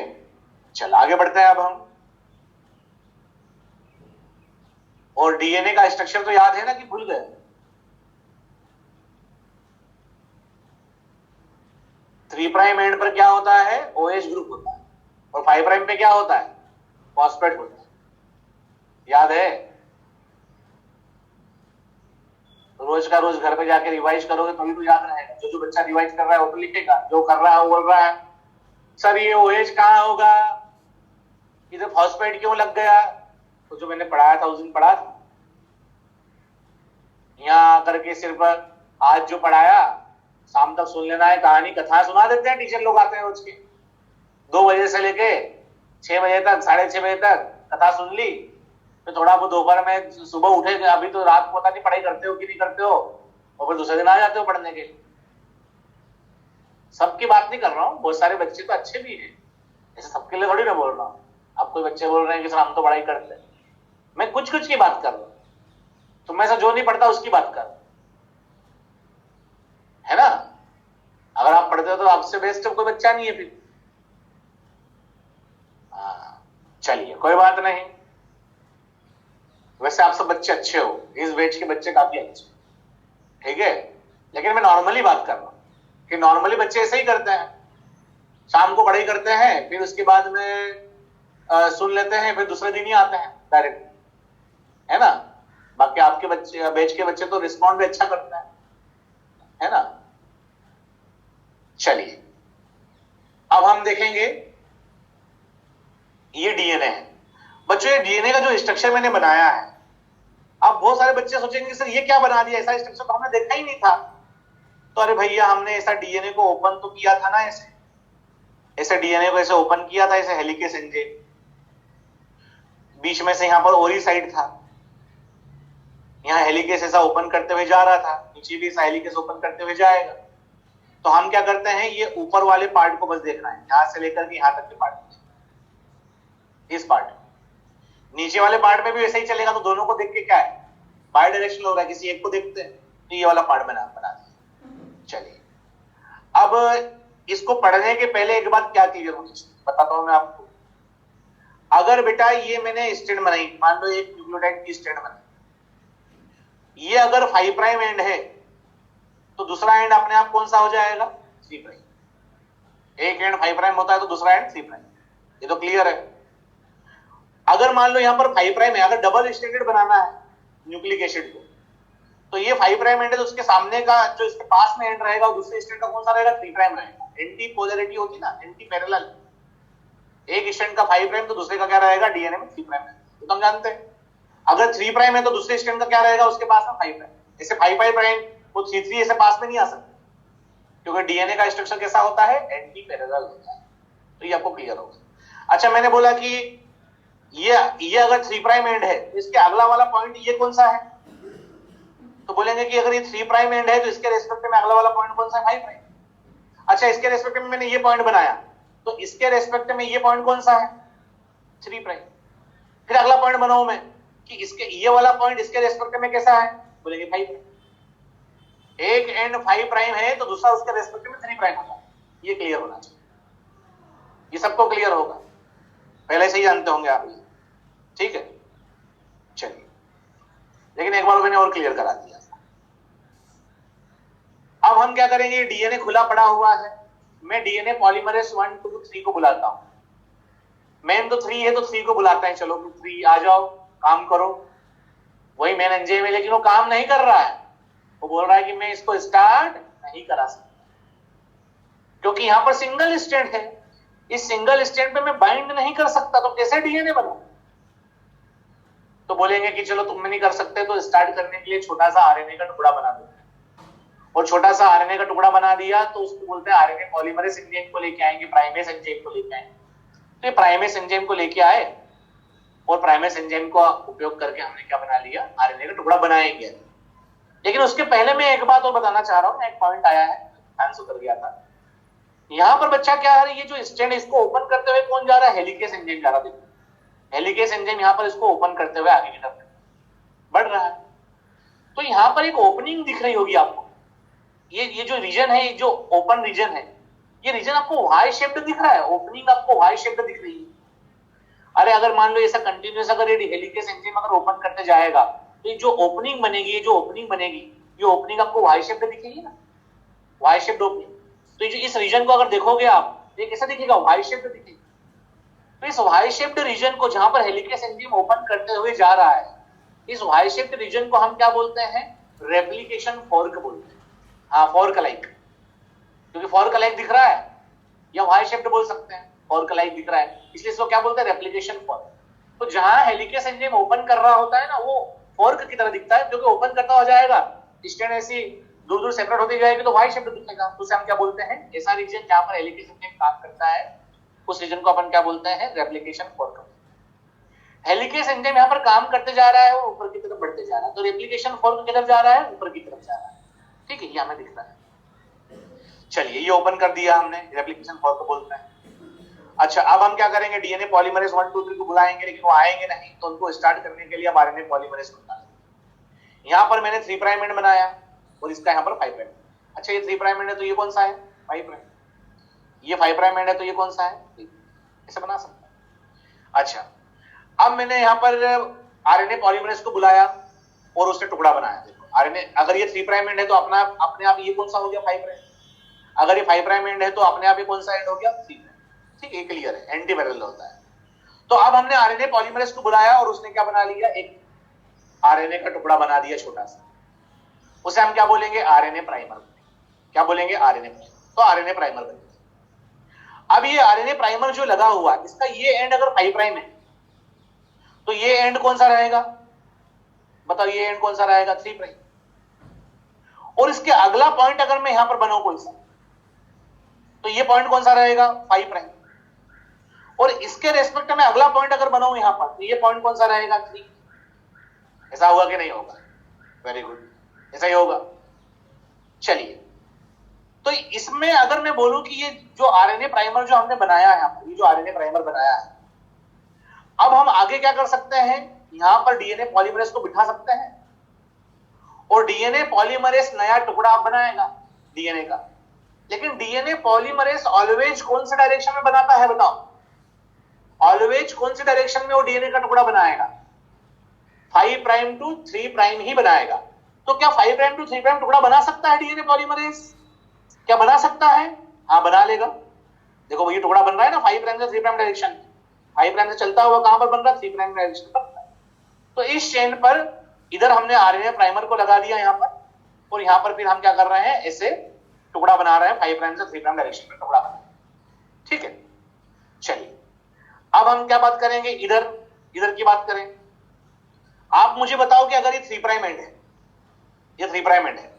चल आगे बढ़ते हैं अब हम। और डीएनए का स्ट्रक्चर तो याद है ना कि भूल गए, थ्री प्राइम एंड पर क्या होता है, OH ग्रुप होता है, और 5 प्राइम पे क्या होता है, फॉस्फेट होता है। याद है, रोज का रोज घर पे जाके रिवाइज करोगे तभी तो याद रहेगा। जो बच्चा रिवाइज कर रहा है वो तो लिखेगा, जो कर रहा है वो बोल रहा है सर ये OH कहां होगा, इधर फॉस्फेट क्यों लग गया। तो जो मैंने पढ़ाया था उस दिन पढ़ा था, यहाँ करके सिर्फ आज जो पढ़ाया शाम तक सुन लेना है, कहानी कथा सुना देते हैं टीचर लोग, आते हैं रोज के 2 बजे से लेके 6 बजे तक, 6:30 बजे तक कथा सुन ली, फिर थोड़ा वो दोपहर में सुबह उठे, अभी तो रात को पता नहीं पढ़ाई करते हो कि नहीं करते हो, और फिर दूसरे दिन आ जाते हो पढ़ने के लिए। सबकी बात नहीं कर रहा हूँ, बहुत सारे बच्चे तो अच्छे भी हैं, ऐसे सबके लिए थोड़ी ना बोल रहा हूँ। अब कोई बच्चे बोल रहे हैं कि सर हम तो पढ़ाई करते हैं, मैं कुछ कुछ की बात कर रहा हूँ, तो मैं जो नहीं पढ़ता उसकी बात कर, है ना। अगर आप पढ़ते हो तो आपसे बेस्ट कोई बच्चा नहीं है फिर। चलिए कोई बात नहीं, वैसे आप सब बच्चे अच्छे हो, इस बैच के बच्चे काफी अच्छे, ठीक है। लेकिन मैं नॉर्मली बात कर रहा हूं कि नॉर्मली बच्चे ऐसे ही करते हैं, शाम को पढ़ाई करते हैं, फिर उसके बाद में सुन लेते हैं, फिर दूसरे दिन ही आते हैं डायरेक्ट, है ना। बाकी आपके बच्चे, बैच के बच्चे तो रिस्पॉन्ड भी अच्छा करते हैं, है ना। चलिए अब हम देखेंगे, ये डीएनए है बच्चों। ये डीएनए का जो स्ट्रक्चर मैंने बनाया है, अब बहुत सारे बच्चे सोचेंगे सर ये क्या बना दिया, ऐसा स्ट्रक्चर तो हमने देखा ही नहीं था। तो अरे भैया हमने ऐसा डीएनए को ओपन तो किया था ना, ऐसे डीएनए को ऐसे ओपन किया था, ऐसे हेलिकेस एंजाइम, बीच में से यहां पर ओरी साइड था, यहाँ हेलिकेस ऐसा ओपन करते हुए जा रहा था, नीचे भी ऐसा हेलिकेस ओपन करते हुए जाएगा। तो हम क्या करते हैं, ये ऊपर वाले पार्ट को बस देखना है, यहां से लेकर के यहां तक के पार्ट, इस पार्ट, नीचे वाले पार्ट में भी वैसे ही चलेगा। तो दोनों को देख के क्या है, बाय डायरेक्शनल हो रहा है, किसी एक को देखते हैं, तो ये वाला पार्ट बना दिया। चलिए अब इसको पढ़ने के पहले एक बात क्या क्लियर होनी चाहिए, बताता हूं मैं आपको। अगर बेटा ये मैंने स्ट्रैंड बनाई, मान लो एक न्यूक्लियोटाइड की स्ट्रैंड बनाई, ये अगर 5 प्राइम एंड है तो दूसरा एंड अपने आप कौन सा हो जाएगा, 3 प्राइम। एक एंड 5 प्राइम होता है तो दूसरा एंड 3 प्राइम, ये तो क्लियर है। अगर मान लो यहां पर 5 प्राइम है, अगर डबल स्ट्रैंडेड बनाना है न्यूक्लिक एसिड को, तो ये 5 प्राइम एंड है, तो उसके सामने का जो इसके पास में एंड रहेगा, दूसरे स्ट्रैंड का कौन सा रहेगा, 3 प्राइम रहेगा। एंटी पोलरिटी होती ना, एंटी पैरेलल, एक स्ट्रैंड का 5 प्राइम तो दूसरे का क्या रहेगा डीएनए में 3 प्राइम है, तो हम जानते हैं। अगर 3 प्राइम है तो दूसरे स्ट्रैंड का क्या रहेगा उसके पास में 5 प्राइम। जैसे 5 प्राइम वो 3 ऐसे पास में नहीं आ सकते, क्योंकि डीएनए का स्ट्रक्चर कैसा होता है, एंटी पैरेलल होता है। तो ये आपको क्लियर होगा। अच्छा, मैंने बोला कि ये अगर 3 प्राइम एंड है तो इसके अगला वाला पॉइंट ये कौन सा है, तो बोलेंगे कि अगर ये 3 प्राइम एंड है तो इसके रेस्पेक्ट में अगला वाला पॉइंट कौन सा है, 5 प्राइम। अच्छा, इसके रेस्पेक्ट में मैंने ये पॉइंट बनाया तो इसके रेस्पेक्ट में ये पॉइंट कौन सा है, 3 प्राइम। फिर अगला पॉइंट बनाऊं मैं कि इसके ये वाला पॉइंट इसके रेस्पेक्ट में कैसा है, बोलेंगे 5 प्राइम। एक एंड 5 प्राइम है तो दूसरा उसके रेस्पेक्ट में 3 प्राइम होगा। ये क्लियर होना चाहिए, ये सबको क्लियर होगा, पहले से ही जानते होंगे आप ये, ठीक है। चलिए, लेकिन एक बार मैंने और क्लियर करा दिया। अब हम क्या करेंगे, डीएनए खुला पड़ा हुआ है, मैं डीएनए पॉलीमरेज 1 2 3 को बुलाता हूं। मेन तो 3 है तो 3 को बुलाते हैं, चलो 3 आ जाओ, काम करो। वही मेन एंजाइम है, लेकिन वो काम नहीं कर रहा है, वो बोल रहा है कि मैं इसको स्टार्ट नहीं करा सकता क्योंकि यहां पर सिंगल स्ट्रैंड है, इस सिंगल स्ट्रैंड पे मैं बाइंड नहीं कर सकता, तो कैसे डीएनए बनाऊं। तो बोलेंगे कि चलो तुम नहीं कर सकते तो स्टार्ट करने के लिए छोटा सा आरएनए का टुकड़ा बना दो, और छोटा सा आरएनए का टुकड़ा बना दिया तो उसको बोलते हैं आरएनए पॉलीमरेज एंजाइम को लेके आएंगे, प्राइमेस एंजाइम को लेके आएंगे। तो ये प्राइमेस एंजाइम को लेके आए और प्राइमेस एंजाइम का उपयोग करके हमने क्या बना लिया, आरएनए का टुकड़ा बनाएंगे। लेकिन उसके पहले मैं एक बात और बताना चाह रहा हूं, एक पॉइंट आया है, ध्यान से उतर गया था। यहां पर बच्चा क्या है, ये जो स्टैंड इसको ओपन करते हुए कौन जा रहा है, हेलिकेस एंजाइम जा रहा है। हेलिकेस एंजाइम यहां पर इसको ओपन करते हुए आगे की तरफ बढ़ रहा है। तो यहां पर एक ओपनिंग दिख रही होगी आपको, ये जो रीजन है, ये जो ओपन रीजन है, ये रीजन आपको वाई शेप्ड दिख रहा है, ओपनिंग आपको वाई शेप्ड दिख रही है। अरे अगर मान लो ऐसा कंटिन्यूअस अगर ये हेलिकेस एंजाइम अगर ओपन करते जाएगा तो ये जो ओपनिंग बनेगी, ये ओपनिंग आपको वाई शेप्ड दिखेगी ना, वाई शेप्ड ओपनिंग। तो ये जो इस रीजन को अगर देखोगे आप, ये कैसा दिखेगा, वाई शेप्ड दिखेगा। तो इस वाई शेप्ड रीजन को, जहां पर हेलिकेस एंजाइम ओपन करते हुए जा रहा है, इस वाई शेप्ड रीजन को हम क्या बोलते हैं, रेप्लिकेशन फॉर्क बोलते हैं। हाँ, फॉर्क लाइक, क्योंकि फॉर्क लाइक दिख रहा है, या वाई शेप्ड बोल सकते हैं, फॉर्क लाइक दिख रहा है, इसलिए इसको क्या बोलते हैं, रेप्लिकेशन फॉर्क। तो जहां हेलिकेस एंजाइम ओपन कर रहा होता है ना, वो फॉर्क की तरह दिखता है, क्योंकि ओपन करता हो जाएगा, स्ट्रैंड ऐसी दूर दूर सेपरेट होती जाएगी तो वाई शेप्ड दिखेगा। तो उसे हम क्या बोलते हैं, ऐसा रीजन जहां पर हेलिकेस एंजाइम काम करता है उस रीजन को अपन क्या बोलते हैं, रेप्लिकेशन फॉर्क। हेलिकेस एंजाइम यहां पर काम करते जा रहा है, वो ऊपर की तरफ बढ़ते जा रहा है, तो रेप्लिकेशन फॉर्क किधर जा रहा है, ऊपर की तरफ जा रहा है, ठीक है, ये हमें दिख रहा है। चलिए, ये ओपन कर दिया हमने, रेप्लिकेशन फॉर्क बोलते हैं। अच्छा, अब हम क्या करेंगे, डीएनए पॉलीमरेज 1 2 3 को बुलाएंगे, लेकिन वो आएंगे नहीं, तो उनको स्टार्ट करने के लिए अब आरएनए पॉलीमरेज को बुलाएंगे। यहां पर मैंने 3 प्राइम एंड बनाया और इसका यहां पर 5 प्राइम। अच्छा, ये 3 प्राइम एंड है तो ये कौन सा है, 5 प्राइम। ये 5 प्राइम एंड है तो ये कौन सा है, ऐसे बना सकते हैं। अच्छा, अब मैंने यहां पर आरएनए पॉलीमरेज को बुलाया और उससे टुकड़ा बनाया। देखो, आरएनए अगर ये 3 प्राइम एंड है तो अपने आप ये कौन सा हो गया, 5 प्राइम। अगर ये 5 प्राइम एंड है तो अपने आप ये कौन सा एंड हो गया, 3 प्राइम। ठीक है, क्लियर है, एंटी पैरेलल होता है। तो अब हमने आरएनए पॉलीमरेज को बुलाया और उसने क्या बना लिया, एक आरएनए का टुकड़ा बना दिया छोटा सा, उसे हम क्या बोलेंगे, आरएनए प्राइमर। क्या बोलेंगे, आरएनए प्राइमर। तो आरएनए प्राइमर बन गया। अब ये आरएनए प्राइमर जो लगा हुआ है, इसका ये एंड अगर 5 प्राइम है तो ये एंड कौन सा रहेगा, बताओ, ये एंड कौन सा रहेगा, 3 प्राइम। और इसके अगला पॉइंट अगर मैं यहां पर बनाऊं कोई सा, तो ये पॉइंट कौन सा रहेगा, 5 प्राइम। और इसके रेस्पेक्ट में अगला पॉइंट अगर बनाऊं यहां पर, तो ये पॉइंट कौन सा रहेगा, 3। ऐसा होगा कि नहीं होगा, वेरी गुड, ऐसा ही होगा। चलिए, तो इसमें अगर मैं बोलूं कि ये जो आरएनए प्राइमर जो हमने बनाया है, ये जो आरएनए प्राइमर बनाया है, अब हम आगे क्या कर सकते हैं, यहां पर डीएनए पॉलीमरेज को बिठा सकते हैं और डीएनए पॉलीमरेज नया टुकड़ा बनाएगा डीएनए का। लेकिन डीएनए पॉलीमरेज ऑलवेज कौन से डायरेक्शन में बनाता है, बताओ, ऑलवेज कौन से डायरेक्शन में वो डीएनए का टुकड़ा बनाएगा, 5 प्राइम टू 3 प्राइम ही बनाएगा। तो क्या 5 प्राइम टू 3 प्राइम टुकड़ा बना सकता है डीएनए पॉलीमरेज, क्या बना सकता है, हाँ बना लेगा। देखो ये टुकड़ा बन रहा है ना 5 प्राइम से 3 प्राइम डायरेक्शन, 5 प्राइम से चलता हुआ कहां पर बन रहा है, 3 प्राइम डायरेक्शन पर। तो इस चेन पर इधर हमने आरएनए प्राइमर को लगा दिया यहां पर, और यहां पर फिर हम क्या कर रहे हैं, ऐसे टुकड़ा बना रहे हैं 5 प्राइम से 3 प्राइम डायरेक्शन में टुकड़ा बना रहे हैं, ठीक है। चलिए अब हम क्या बात करेंगे, इधर की बात करें। आप मुझे बताओ कि अगर ये 3 प्राइम एंड है, ये 3 प्राइम एंड है,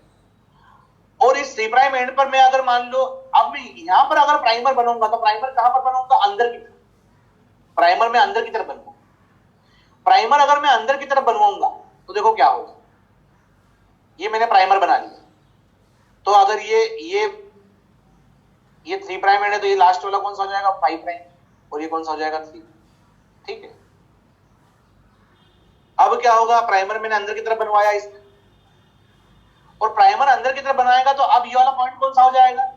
और इस 3 प्राइम एंड पर मैं अगर मान लो, अब मैं यहां पर अगर प्राइमर बनूंगा तो प्राइमर कहां पर बनूंगा, अंदर की तरफ। प्राइमर में अंदर की तरफ बनूंगा। प्राइमर अगर मैं अंदर की तरफ बनवाऊंगा तो देखो क्या होगा, ये मैंने प्राइमर बना लिया, तो अगर ये 3 प्राइम एंड है तो ये लास्ट वाला कौन सा हो जाएगा, 5 प्राइम, और ये कौन सा हो जाएगा 3, ठीक है। अब क्या होगा, प्राइमर मैंने अंदर की तरफ बनवाया इसमें, और प्राइमर अंदर की तरफ बनाएगा तो अब ये वाला पॉइंट कौन सा हो जाएगा,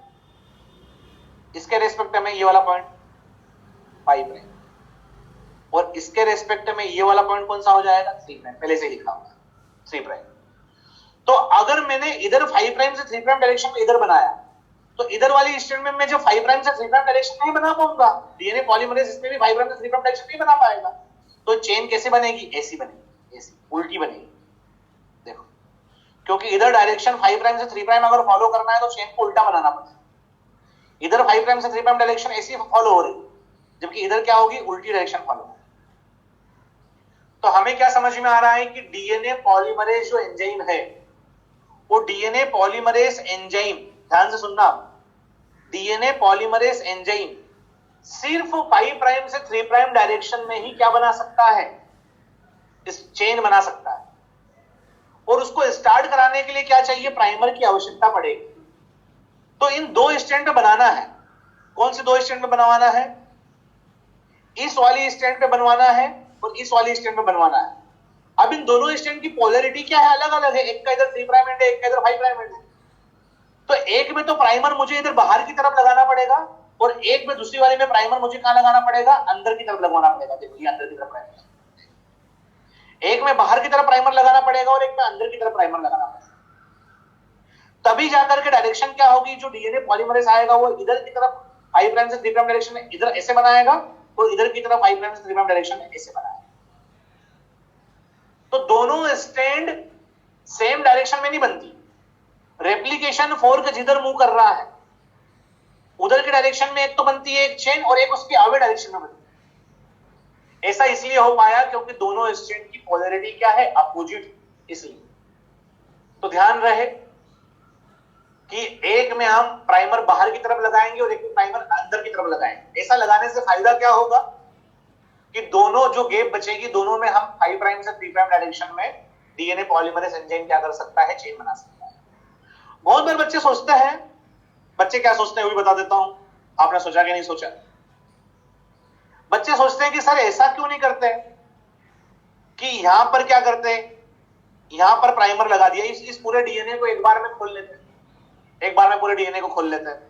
इसके रेस्पेक्ट में ये वाला पॉइंट 5 प्राइम, और इसके रेस्पेक्ट में ये वाला पॉइंट कौन सा हो जाएगा 3 प्राइम, पहले से लिखा हुआ 3 प्राइम। तो अगर मैंने इधर 5 प्राइम से 3 प्राइम डायरेक्शन में इधर बनाया, तो इधर वाली स्टेट में मैं जो 5 प्राइम से 3 प्राइम डायरेक्शन नहीं बना पाऊंगा, डीएनए पॉलीमरेज इसमें भी 5 प्राइम से 3 प्राइम डायरेक्शन नहीं बना पाएगा। तो चेन कैसे बनेगी, ऐसी बनेगी, ऐसी उल्टी बनेगी, देखो, क्योंकि इधर डायरेक्शन 5 प्राइम से 3 प्राइम अगर फॉलो करना है तो चेन को उल्टा बनाना पड़ेगा। इधर 5 प्राइम से 3 प्राइम डायरेक्शन ऐसी फॉलो हो रही, जबकि इधर क्या होगी, उल्टी डायरेक्शन फॉलो। तो हमें क्या समझ में आ रहा है कि डीएनए पॉलीमरेज जो एंजाइम है, वो डीएनए पॉलीमरेज एंजाइम, ध्यान से सुनना, डीएनए पॉलीमरेज एंजाइम सिर्फ 5 प्राइम से 3 प्राइम डायरेक्शन में ही क्या बना सकता है, इस चेन बना सकता है। और उसको स्टार्ट कराने के लिए क्या चाहिए, प्राइमर की आवश्यकता पड़ेगी। तो इन 2 स्टैंड पे बनाना है, कौन से 2 स्टैंड पे बनवाना है, इस वाली स्टैंड पे बनवाना है और इस वाली स्टैंड पे बनवाना है। अब इन दोनों स्टैंड की पोलैरिटी क्या है, अलग अलग है, एक का इधर 3 प्राइम एंड है, एक का इधर 5 प्राइम एंड है। तो एक में तो प्राइमर मुझे इधर बाहर की तरफ लगाना पड़ेगा, और एक में दूसरी वाले में प्राइमर मुझे कहां लगाना पड़ेगा, अंदर की तरफ लगवाना पड़ेगा। देखो ये अंदर की तरफ प्राइमर, एक में बाहर की तरफ प्राइमर लगाना पड़ेगा और एक में अंदर की तरफ प्राइमर लगाना पड़ेगा। तभी जाकर के डायरेक्शन क्या होगी, जो डीएनए पॉलीमरेज आएगा वो इधर की तरफ 5 प्राइम से 3 प्राइम डायरेक्शन में इधर ऐसे बनाएगा, और इधर की तरफ 5 प्राइम से 3 प्राइम डायरेक्शन में ऐसे बनाएगा। तो दोनों स्टैंड सेम डायरेक्शन में नहीं बनती। रेप्लिकेशन फोर्क जिधर मूव कर रहा है उधर की डायरेक्शन में एक तो बनती है एक चेन, और एक उसके आगे डायरेक्शन में बनती है। ऐसा इसलिए हो पाया क्योंकि दोनों स्टैंड की पोलैरिटी क्या है, अपोजिट, इसलिए। तो ध्यान रहे कि एक में हम प्राइमर बाहर की तरफ लगाएंगे और एक में प्राइमर अंदर की तरफ लगाएंगे। ऐसा लगाने से फायदा क्या होगा कि दोनों जो गैप बचेगी, दोनों में हम 5 प्राइम से 3 प्राइम डायरेक्शन में डीएनए पॉलीमरेज एंजाइम क्या कर सकता है, चेन बना सकता है। बहुत बार बच्चे सोचते हैं, बच्चे क्या सोचते हैं वो भी बता देता हूं, आपने सोचा कि नहीं सोचा। बच्चे सोचते हैं कि सर ऐसा क्यों नहीं करते कि यहां पर क्या करते हैं, यहां पर प्राइमर लगा दिया, इस पूरे डीएनए को एक बार में खोल लेते हैं, एक बार में पूरे डीएनए को खोल लेते हैं,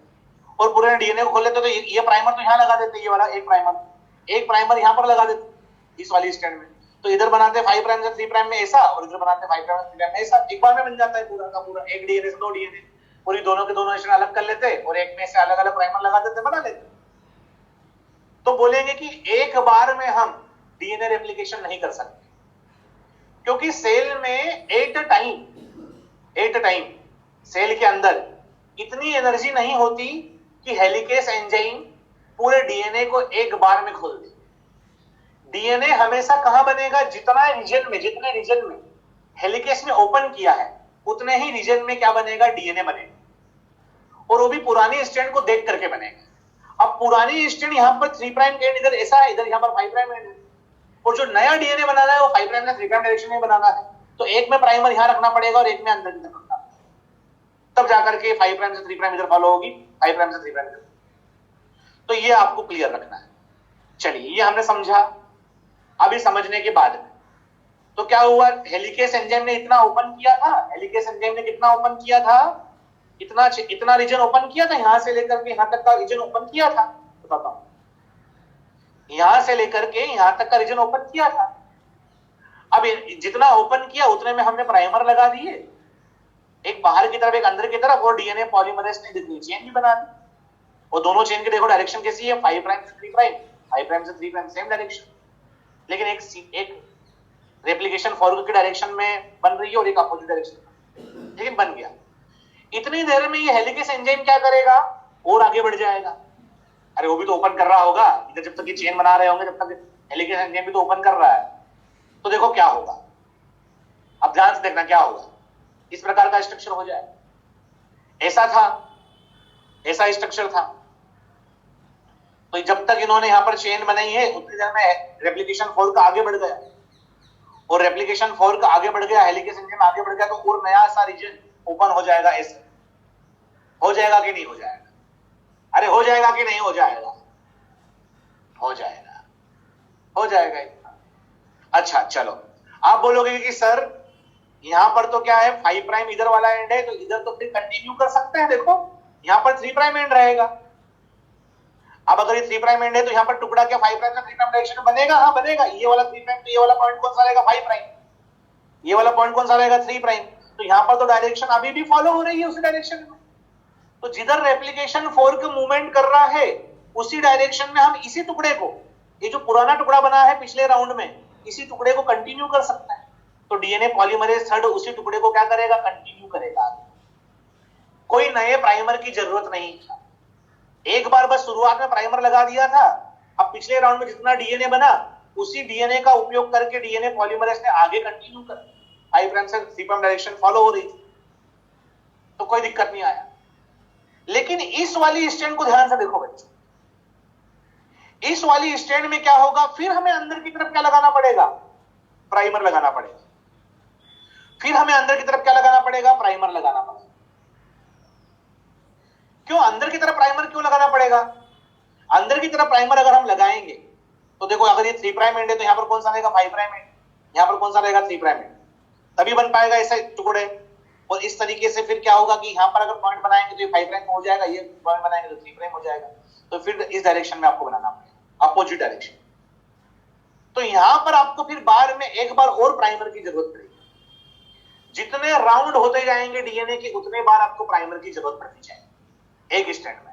और पूरे डीएनए को खोल लेते हैं तो ये प्राइमर तो यहां लगा देते हैं, ये वाला एक प्राइमर यहां पर लगा देते इस वाली स्टैंड में। तो इधर बनाते 5 प्राइम से 3 प्राइम में ऐसा, और इधर बनाते 5 प्राइम से 3 प्राइम में ऐसा, एक बार में बन जाता है पूरा का पूरा, एक डीएनए से 2 डीएनए, पूरी दोनों के दोनों स्टैंड अलग कर लेते और एक में से अलग अलग प्राइमर लगा देते, बना लेते। तो बोलेंगे कि एक बार में हम डीएनए रेप्लिकेशन नहीं कर सकते, क्योंकि सेल में एट टाइम सेल के अंदर इतनी एनर्जी नहीं होती कि हेलिकेस एंजाइम पूरे डीएनए को एक बार में खोल दे। डीएनए हमेशा कहां बनेगा, जितने रीजन में हेलिकेस ने ओपन किया है उतने ही रीजन में क्या बनेगा, डीएनए बनेगा, और वो भी पुरानी स्ट्रैंड को देख करके बनेगा। अब पुरानी स्ट्रैंड यहां पर 3 प्राइम एंड इधर ऐसा है, इधर यहां पर 5 प्राइम एंड है, और जो नया डीएनए बनाना है वो 5 प्राइम से 3 प्राइम डायरेक्शन में बनाना है। तो एक में प्राइमर यहां रखना पड़ेगा और एक में अंदर की तरफ रखना पड़ेगा, तब जाकर के 5 प्राइम से 3 प्राइम इधर फॉलो होगी, 5 प्राइम से 3 प्राइम इधर। तो ये आपको क्लियर रखना है। चलिए ये हमने समझा। अभी समझने के बाद तो क्या हुआ, हेलिकेस एंजाइम ने इतना ओपन किया था, हेलिकेस एंजाइम ने कितना ओपन किया था, इतना रीजन ओपन किया था, यहां से लेकर के यहां तक का रीजन ओपन किया था, बताता हूं, यहां से लेकर के यहां तक का रीजन ओपन किया था। अब जितना ओपन किया उतने में हमने प्राइमर लगा दिए, एक बाहर की तरफ एक अंदर की तरफ, और डीएनए पॉलीमरेज ने जितनी चेन भी बना दी, और दोनों चेन की देखो डायरेक्शन कैसी है, 5 प्राइम से 3 प्राइम, 5 प्राइम से 3 प्राइम सेम डायरेक्शन, लेकिन एक रेप्लिकेशन फॉरवर्ड की डायरेक्शन में बन रही है और एक अपोजिट डायरेक्शन, लेकिन बन गया। इतनी देर में ये हेलिकेस एंजाइम क्या करेगा, और आगे बढ़ जाएगा। अरे वो भी तो ओपन कर रहा होगा इधर, जब तक ये चेन बना रहे होंगे जब तक हेलिकेस एंजाइम भी तो ओपन कर रहा है। तो देखो क्या होगा, अब ध्यान से देखना क्या होगा, इस प्रकार का स्ट्रक्चर हो जाए। ऐसा था, ऐसा स्ट्रक्चर था। तो जब तक इन्होंने यहां पर चेन बनाई है उतनी देर में रेप्लिकेशन फोर्क आगे बढ़ गया, और रेप्लिकेशन फोर्क आगे बढ़ गया, हेलिकेस एंजाइम आगे बढ़ गया, तो और नया सा रीजन ओपन हो जाएगा। ऐसे हो जाएगा कि नहीं हो जाएगा? अरे हो जाएगा कि नहीं हो जाएगा? हो जाएगा, हो जाएगा। अच्छा चलो, आप बोलोगे कि सर यहां पर तो क्या है, 5 प्राइम इधर वाला एंड है, तो इधर तो फिर कंटिन्यू कर सकते हैं। देखो यहां पर 3 प्राइम एंड रहेगा। अब अगर ये 3 प्राइम एंड है तो यहां पर टुकड़ा क्या 5 प्राइम से 3 प्राइम डायरेक्शन में बनेगा? हाँ बनेगा। ये वाला 3 प्राइम, तो ये वाला पॉइंट कौन सा रहेगा? 5 प्राइम। ये वाला पॉइंट कौन सा रहेगा? 3 प्राइम। तो यहां पर तो डायरेक्शन अभी भी फॉलो हो रही है उसी डायरेक्शन में। तो जिधर रेप्लिकेशन फोर्क मूवमेंट कर रहा है उसी डायरेक्शन में हम इसी टुकड़े को, ये जो पुराना टुकड़ा बना है पिछले राउंड में, इसी टुकड़े को कंटिन्यू कर सकते हैं। तो डीएनए पॉलीमरेज थर्ड उसी टुकड़े को क्या करेगा? कंटिन्यू करेगा। कोई नए प्राइमर की जरूरत नहीं था। एक बार बस शुरुआत में प्राइमर लगा दिया था। अब पिछले राउंड में जितना डीएनए बना उसी डीएनए का उपयोग करके डीएनए पॉलीमरेज ने आगे कंटिन्यू कर 5 प्राइम से 3 प्राइम डायरेक्शन फॉलो हो रही थी, तो कोई दिक्कत नहीं आया। लेकिन इस वाली स्टैंड को ध्यान से देखो बच्चों, इस वाली स्टैंड में क्या होगा, फिर हमें अंदर की तरफ क्या लगाना पड़ेगा? प्राइमर लगाना पड़ेगा। फिर हमें अंदर की तरफ क्या लगाना पड़ेगा? प्राइमर लगाना पड़ेगा। क्यों अंदर की तरफ प्राइमर क्यों लगाना पड़ेगा? अंदर की तरफ प्राइमर अगर हम लगाएंगे तो देखो, अगर ये 3 प्राइम एंड है तो यहां पर कौन सा रहेगा? 5 प्राइम एंड। यहां पर कौन सा रहेगा? 3 प्राइम एंड। तभी बन पाएगा ऐसे टुकड़े। और इस तरीके से फिर क्या होगा कि यहां पर अगर पॉइंट बनाएंगे तो ये 5 प्राइम हो जाएगा, ये पॉइंट बनाएंगे तो 3 प्राइम हो जाएगा। तो फिर इस डायरेक्शन में आपको बनाना पड़ेगा, अपोजिट डायरेक्शन। तो यहां पर आपको फिर बाद में एक बार और प्राइमर की जरूरत पड़ेगी। जितने राउंड होते जाएंगे डीएनए के उतने बार आपको प्राइमर की जरूरत पड़ती जाएगी एक स्टैंड में।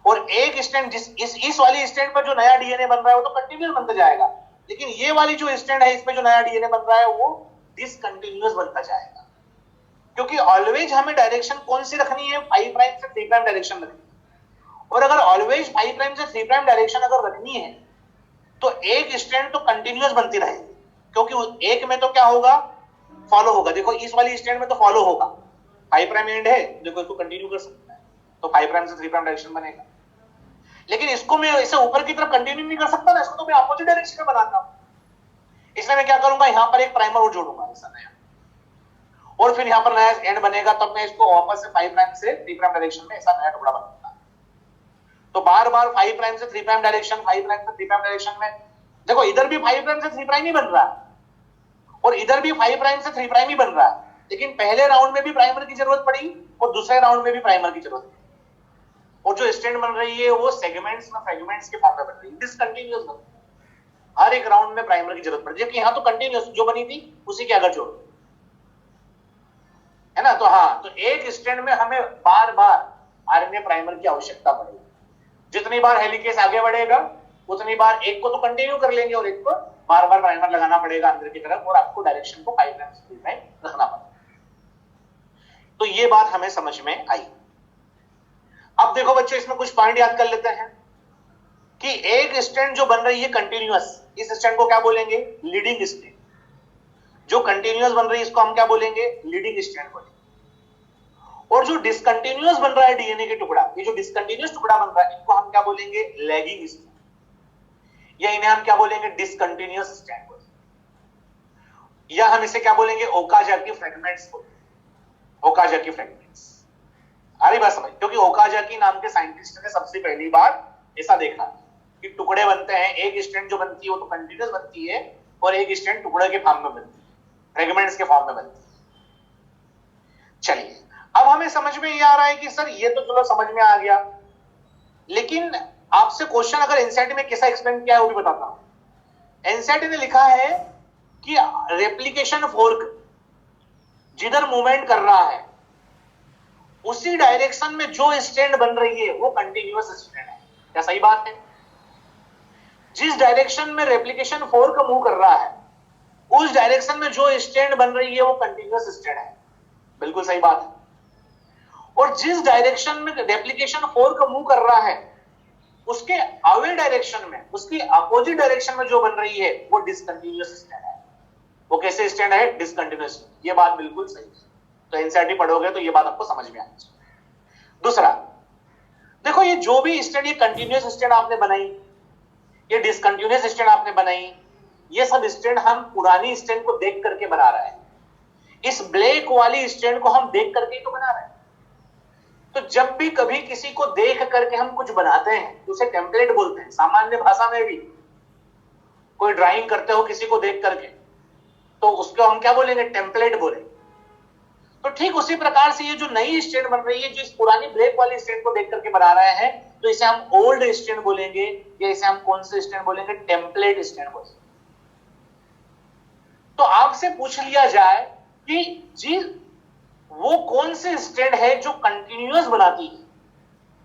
और एक स्टैंड इस वाली स्टैंड पर जो नया डीएनए बन रहा है वो तो कंटिन्यूअस बनता जाएगा, लेकिन ये वाली जो स्टैंड है इसमें जो नया डीएनए बन रहा है वो डिसकंटिन्यूअस बनता जाएगा। क्योंकि ऑलवेज हमें डायरेक्शन कौन सी रखनी है? 5 प्राइम से 3 प्राइम डायरेक्शन रखनी है। और अगर ऑलवेज 5 प्राइम से 3 प्राइम डायरेक्शन अगर रखनी है तो एक स्टैंड तो कंटिन्यूअस बनती रहेगी, क्योंकि एक में तो क्या होगा? फॉलो होगा। देखो इस वाली स्टैंड में तो फॉलो होगा, 5 प्राइम एंड है, देखो इसको कंटिन्यू कर सकते हैं तो 5 प्राइम से 3 प्राइम डायरेक्शन बनेगा। लेकिन इसको मैं इसे ऊपर की तरफ कंटिन्यू नहीं कर सकता ना, इसको तो मैं अपोजिट डायरेक्शन में बनाता हूं। इसलिए मैं क्या करूंगा, यहां पर एक प्राइमर और जोड़ूंगा ऐसा नया, और फिर यहां पर नया एंड बनेगा, तब मैं इसको वापस से 5 प्राइम से 3 प्राइम डायरेक्शन में ऐसा नया टुकड़ा बनाऊंगा। तो बार बार 5 प्राइम से 3 प्राइम डायरेक्शन, 5 प्राइम से 3 प्राइम डायरेक्शन में, देखो इधर भी 5 प्राइम से 3 प्राइम ही बन रहा है और इधर भी 5 प्राइम से 3 प्राइम ही बन रहा है। लेकिन पहले राउंड में भी प्राइमर की जरूरत पड़ी और दूसरे राउंड में भी प्राइमर की जरूरत पड़ी। और जो स्टैंड बन रही है वो सेगमेंट्स में फ्रेगमेंट्स के फॉर्म में बन रही है, डिसकंटिन्यूअस बन रही है। हर एक राउंड में प्राइमर की जरूरत पड़ती है, जबकि यहां तो कंटिन्यूअस जो बनी थी उसी के अगर जोड़ है ना। तो हाँ, तो एक स्टैंड में हमें बार बार आरएनए प्राइमर की आवश्यकता पड़ेगी। जितनी बार हेलिकेस आगे बढ़ेगा उतनी बार एक को तो कंटिन्यू कर लेंगे और एक को बार बार प्राइमर लगाना पड़ेगा अंदर की तरफ, और आपको डायरेक्शन को 5 प्राइम से 3 प्राइम रखना पड़ेगा। तो ये बात हमें समझ में आई। अब देखो बच्चों, इसमें कुछ पॉइंट याद कर लेते हैं कि एक स्टैंड जो बन रही है कंटिन्यूअस, इस स्टैंड को क्या बोलेंगे? Leading stand. जो कंटिन्यूअस बन रही है इसको हम क्या बोलेंगे? लीडिंग स्टैंड बोलेंगे। और जो डिसकंटिन्यूअस बन रहा है डीएनए के टुकड़ा, ये जो डिसकंटिन्यूअस टुकड़ा बन रहा है इनको हम क्या बोलेंगे? लैगिंग स्टैंड, या इन्हें हम क्या बोलेंगे? डिसकंटिन्यूअस स्टैंड बोलेंगे, या हम इसे क्या बोलेंगे? ओकाजाकी फ्रैगमेंट्स बोलेंगे। Okazaki fragments. अरे बस समझ, क्योंकि ओकाजाकी नाम के साइंटिस्ट ने सबसे पहली बार ऐसा देखा कि टुकड़े बनते हैं, एक स्टैंड जो बनती है वो तो कंटिन्यूअस बनती है और एक स्टैंड टुकड़े के फॉर्म में बनती है, फ्रैगमेंट्स के फॉर्म में बनती है। चलिए, अब हमें समझ में ये आ रहा है कि सर ये तो चलो समझ में आ गया, लेकिन आपसे क्वेश्चन अगर एनसीईआरटी में कैसा एक्सप्लेन किया है वो भी बताता हूं। एनसीईआरटी ने लिखा है कि रेप्लिकेशन फोर्क जिधर मूवमेंट कर रहा है उसी डायरेक्शन में जो स्टैंड बन रही है वो कंटिन्यूअस स्टैंड है। क्या सही बात है? जिस डायरेक्शन में रेप्लिकेशन फोर्क मूव कर रहा है उस डायरेक्शन में जो स्टैंड बन रही है वो कंटिन्यूअस स्टैंड है। बिल्कुल सही बात है। और जिस डायरेक्शन में रेप्लिकेशन फोर्क मूव कर रहा है उसके अवे डायरेक्शन में, उसकी अपोजिट डायरेक्शन में जो बन रही है वो डिसकंटिन्यूअस स्टैंड है। वो कैसे स्टैंड है? डिसकंटिन्यूअस। ये बात बिल्कुल सही है। तो एनसीईआरटी पढ़ोगे तो ये बात आपको समझ में आनी चाहिए। दूसरा, देखो ये जो भी स्टैंड, ये कंटिन्यूअस स्टैंड आपने बनाई, ये डिसकंटिन्यूअस स्टैंड आपने बनाई, ये सब स्टैंड हम पुरानी स्टैंड को देख करके बना रहे हैं। इस ब्लैक वाली स्टैंड को हम देख करके तो बना रहे हैं। तो जब भी कभी किसी को देख करके हम कुछ बनाते हैं तो उसे टेम्पलेट बोलते हैं। सामान्य भाषा में भी कोई ड्राइंग करते हो किसी को देख करके तो उसको हम क्या बोलेंगे? टेम्पलेट बोलेंगे। तो ठीक उसी प्रकार से ये जो नई स्टैंड बन रही है, जो इस पुरानी ब्लैक वाली स्टैंड को देख करके बना रहे हैं, तो इसे हम ओल्ड स्टैंड बोलेंगे या इसे हम कौन से स्टैंड बोलेंगे? टेम्पलेट स्टैंड बोलेंगे। तो आपसे पूछ लिया जाए कि जी वो कौन से स्टैंड है जो कंटिन्यूअस बनाती है,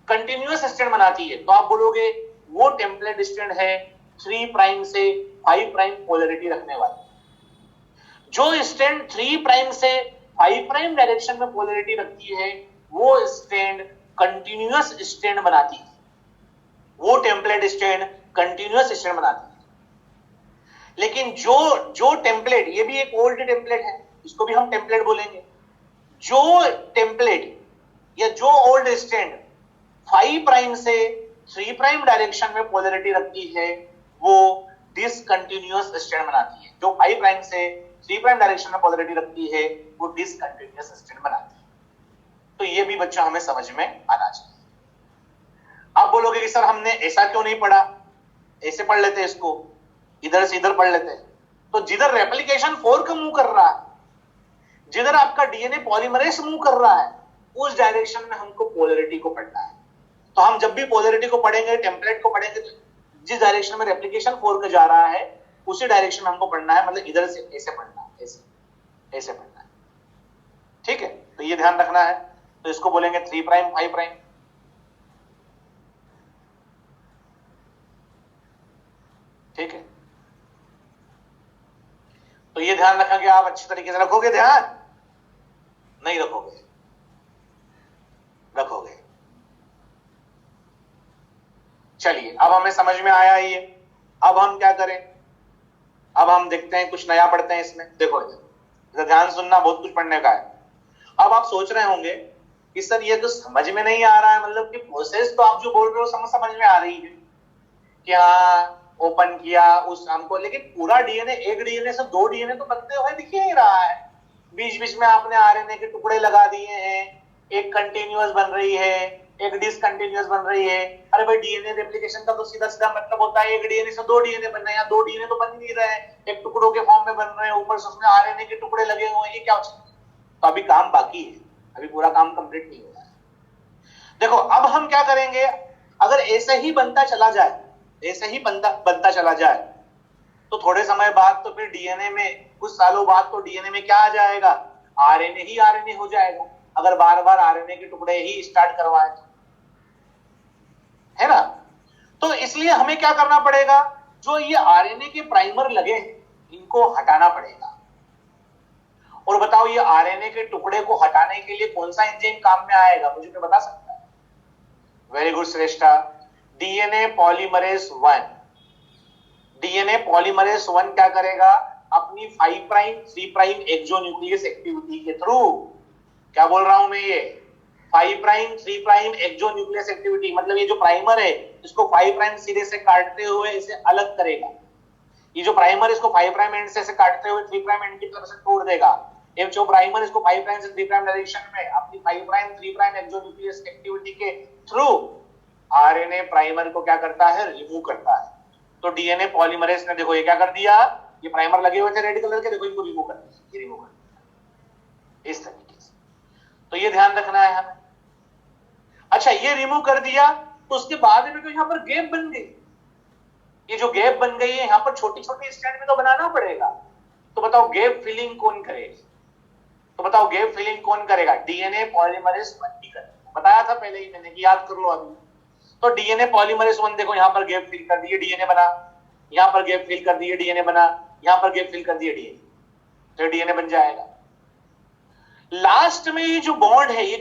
कंटिन्यूअस स्टैंड बनाती है, तो आप बोलोगे वो टेम्पलेट स्टैंड है 3 प्राइम से 5 प्राइम पोलैरिटी रखने वाली। जो स्टैंड 3 प्राइम से 5 प्राइम डायरेक्शन में पोलैरिटी रखती है वो स्टैंड कंटिन्यूअस स्टैंड बनाती है। वो टेम्पलेट स्टैंड कंटिन्यूअस स्टैंड बनाती है। लेकिन जो टेम्पलेट, ये भी एक ओल्ड टेम्पलेट है, इसको भी हम टेम्पलेट बोलेंगे। जो टेम्पलेट या जो ओल्ड स्टैंड 5 प्राइम से 3 प्राइम डायरेक्शन में पोलैरिटी रखती है वो डिसकंटिन्यूअस स्टैंड बनाती है। जो 5 प्राइम से 3 प्राइम डायरेक्शन में पोलैरिटी रखती है वो डिसकंटिन्यूअस स्टैंड बनाती है। तो ये भी बच्चा हमें समझ में आना चाहिए। आप बोलोगे कि सर हमने ऐसा क्यों नहीं पढ़ा, ऐसे पढ़ लेते, इसको इधर से इधर पढ़ लेते। तो जिधर रेप्लिकेशन फोर्क मूव कर रहा है, जिधर आपका डीएनए पॉलीमरेज मूव कर रहा है, उस डायरेक्शन में हमको पोलैरिटी को पढ़ना है। तो हम जब भी पोलैरिटी को पढ़ेंगे, टेम्पलेट को पढ़ेंगे, तो जिस डायरेक्शन में रेप्लिकेशन फोर्क जा रहा है उसी डायरेक्शन में हमको पढ़ना है। मतलब इधर से ऐसे पढ़ना है, ऐसे पढ़ना है। ठीक है, तो ये ध्यान रखना है। तो इसको बोलेंगे 3 प्राइम 5 प्राइम। ठीक है, तो ये ध्यान रखेंगे आप। अच्छी तरीके से रखोगे ध्यान? नहीं रखोगे? रखोगे। चलिए, अब हमें समझ में आया ये। अब हम क्या करें? अब हम देखते हैं, कुछ नया पढ़ते हैं इसमें। देखो इधर ध्यान सुनना, बहुत कुछ पढ़ने का है। अब आप सोच रहे होंगे कि सर ये तो समझ में नहीं आ रहा है, मतलब कि प्रोसेस तो आप जो बोल रहे हो समझ में आ रही है कि हाँ ओपन किया उस हमको, लेकिन पूरा डीएनए, एक डीएनए से 2 डीएनए तो बनते हुए दिख ही रहा है। बीच बीच में आपने आरएनए के टुकड़े लगा दिए हैं, एक कंटिन्यूअस बन रही है, एक डिसकंटिन्यूअस बन रही है। अरे भाई डीएनए रेप्लिकेशन का तो सीधा सीधा मतलब होता है एक डीएनए से 2 डीएनए बनना है। यहाँ 2 डीएनए तो बन नहीं रहे हैं, एक टुकड़ों के फॉर्म में बन रहे हैं, ऊपर से उसमें आरएनए के टुकड़े लगे हुए हैं। ये क्या होता है? तो अभी काम बाकी है, अभी पूरा काम कंप्लीट नहीं हुआ है। देखो अब हम क्या करेंगे, अगर ऐसे ही बनता चला जाए, ऐसे ही बनता चला जाए, तो थोड़े समय बाद तो फिर डीएनए में, कुछ सालों बाद तो डीएनए में क्या आ जाएगा? आरएनए ही आरएनए हो जाएगा। अगर बार बार आरएनए के टुकड़े ही स्टार्ट करवाए तो, है ना? तो इसलिए हमें क्या करना पड़ेगा, जो ये आरएनए के प्राइमर लगे हैं इनको हटाना पड़ेगा। और बताओ ये आरएनए के टुकड़े को हटाने के लिए कौन सा एंजाइम काम में आएगा? मुझे बता सकता है? वेरी गुड श्रेष्ठा, डीएनए पॉलीमरेज 1। डीएनए पॉलीमरेज 1 क्या करेगा? अपनी 5 प्राइम 3 प्राइम एक्सोन्यूक्लियस एक्टिविटी के थ्रू, क्या बोल रहा हूं मैं, ये 5 प्राइम 3 प्राइम एक्सोन्यूक्लियस एक्टिविटी, मतलब ये जो प्राइमर है इसको 5 प्राइम सिरे से काटते हुए इसे अलग करेगा। ये जो प्राइमर इसको 5 प्राइम एंड से काटते हुए 3 प्राइम एंड की तरफ से तोड़ देगा। ये जो प्राइमर इसको 5 प्राइम से 3 प्राइम डायरेक्शन में अपनी 5 प्राइम 3 प्राइम एक्सोन्यूक्लियस एक्टिविटी के थ्रू आरएनए प्राइमर को क्या करता है? रिमूव करता है। तो डीएनए पॉलीमरेज ने देखो ये क्या कर दिया, ये प्राइमर लगे हुए थे रेड कलर के, देखो इनको रिमूव कर दिया, ये रिमूव कर दिया इस तरीके से। तो ये ध्यान रखना है हमें। अच्छा, ये रिमूव कर दिया तो उसके बाद में तो यहां पर गैप बन गई। ये जो गैप बन गई है, यहां पर छोटी छोटी स्टैंड में तो बनाना पड़ेगा। तो बताओ गैप फिलिंग कौन करेगा? तो बताओ गैप फिलिंग कौन करेगा? डीएनए पॉलीमरेज 1 ही करेगा। बताया था पहले ही मैंने कि याद कर लो अभी। तो डीएनए पॉलीमरेज 1 देखो यहां पर गैप फिल कर दिए, डीएनए बना, यहां पर गैप फिल कर दिए, डीएनए बना, यहां पर गैप फिल कर दिए, डीएनए, तो डीएनए बन जाएगा। लास्ट में ये जो बॉन्ड है, ये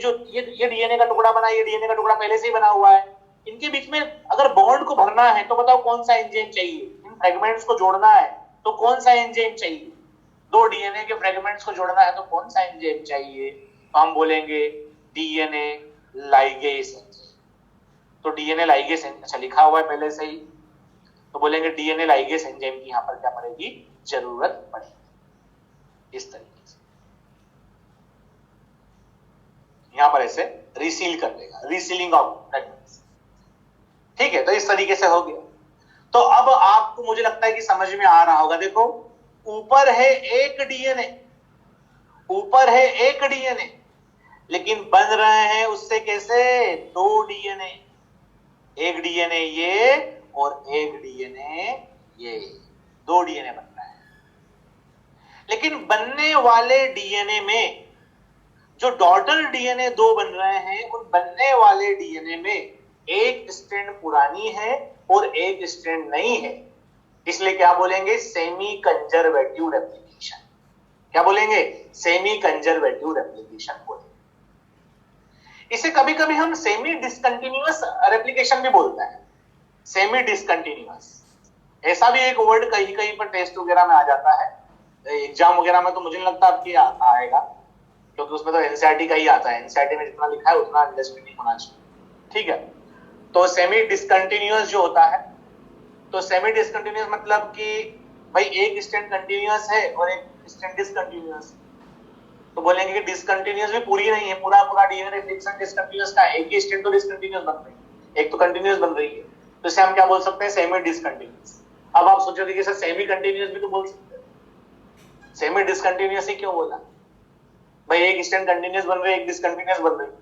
डीएनए का टुकड़ा बना, ये डीएनए का टुकड़ा पहले से ही बना हुआ है, इनके बीच में अगर बॉन्ड को भरना है तो बताओ कौन सा एंजाइम चाहिए? इन फ्रेगमेंट्स को जोड़ना है तो कौन सा एंजाइम चाहिए? दो डीएनए के फ्रेगमेंट्स को जोड़ना है तो कौन सा एंजाइम चाहिए? तो हम बोलेंगे डीएनए लाइगेज एंजाइम। तो डीएनए लाइगेज, अच्छा लिखा हुआ है पहले से ही, तो बोलेंगे डीएनए लाइगेज एंजाइम की यहां पर क्या पड़ेगी? जरूरत पड़ेगी। इस तरीके से यहां पर ऐसे रिसील कर देगा, रिसीलिंग ऑफ फ्रेगमेंट्स। ठीक है, तो इस तरीके से हो गया। तो अब आपको मुझे लगता है कि समझ में आ रहा होगा। देखो ऊपर है एक डीएनए, ऊपर है एक डीएनए, लेकिन बन रहे हैं उससे कैसे? दो डीएनए, एक डीएनए ये और एक डीएनए ये, दो डीएनए बन रहा है। लेकिन बनने वाले डीएनए में जो डॉटर डीएनए दो बन रहे हैं, उन बनने वाले डीएनए में एक स्ट्रैंड पुरानी है और एक स्ट्रैंड नहीं है, इसलिए क्या बोलेंगे? Semi conservative replication. क्या बोलेंगे? सेमी कंजर्वेटिव रेप्लिकेशन बोलेंगे। इसे कभी कभी हम सेमी डिसकंटिन्यूअस रेप्लिकेशन भी बोलते हैं। सेमी डिसकंटिन्यूअस, ऐसा भी एक वर्ड कहीं कहीं पर टेस्ट वगैरह में आ जाता है, एग्जाम वगैरह में तो मुझे नहीं लगता आपकी आएगा, क्योंकि उसमें तो एनसीईआरटी का ही आता है। एनसीईआरटी में जितना लिखा है उतना अंडरस्टैंडिंग होना चाहिए। ठीक है, तो सेमी डिसकंटिन्यूअस जो होता है, तो सेमी डिसकंटिन्यूअस मतलब कि भाई एक स्ट्रैंड कंटिन्यूअस है और एक स्ट्रैंड डिसकंटिन्यूअस। तो बोलेंगे कि डिसकंटिन्यूअस भी पूरी नहीं है, पूरा पूरा डीएनए रिफ्लेक्शन डिसकंटिन्यूअस का, एक ही स्ट्रैंड तो डिसकंटिन्यूअस बन रही है, एक तो कंटिन्यूअस बन रही है, तो इसे हम क्या बोल सकते हैं? Semi discontinuous. अब आप सोचोगे कि सर सेमी कंटिन्यूअस भी तो बोल सकते हैं, सेमी डिसकंटिन्यूअस ही क्यों बोला? भाई एक स्ट्रैंड कंटिन्यूअस बन रही है, एक डिसकंटिन्यूअस बन रही है,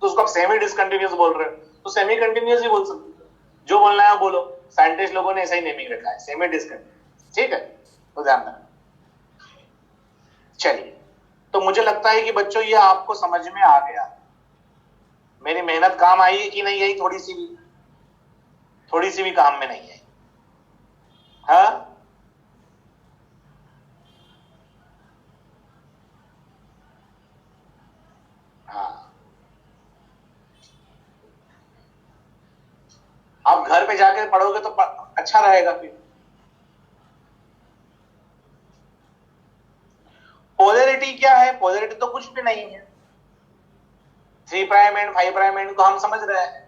तो उसको आप सेमी डिसकंटिन्यूअस बोल रहे हो, तो सेमी कंटिन्यूअस ही बोल सकते हो। जो बोलना है बोलो, साइंटिस्ट लोगों ने ऐसा ही नेमिंग रखा है, सेमी डिसकंटिन्यूअस। ठीक है, तो ध्यान रखना। चलिए, तो मुझे लगता है कि बच्चों ये आपको समझ में आ गया। मेरी मेहनत काम आई है कि नहीं आई? थोड़ी सी भी काम में नहीं आई। हाँ, हाँ, आप घर पे जाकर पढ़ोगे तो अच्छा रहेगा। फिर पोलैरिटी क्या है? पोलैरिटी तो कुछ भी नहीं है। 3 प्राइम एंड 5 प्राइम एंड को हम समझ रहे हैं,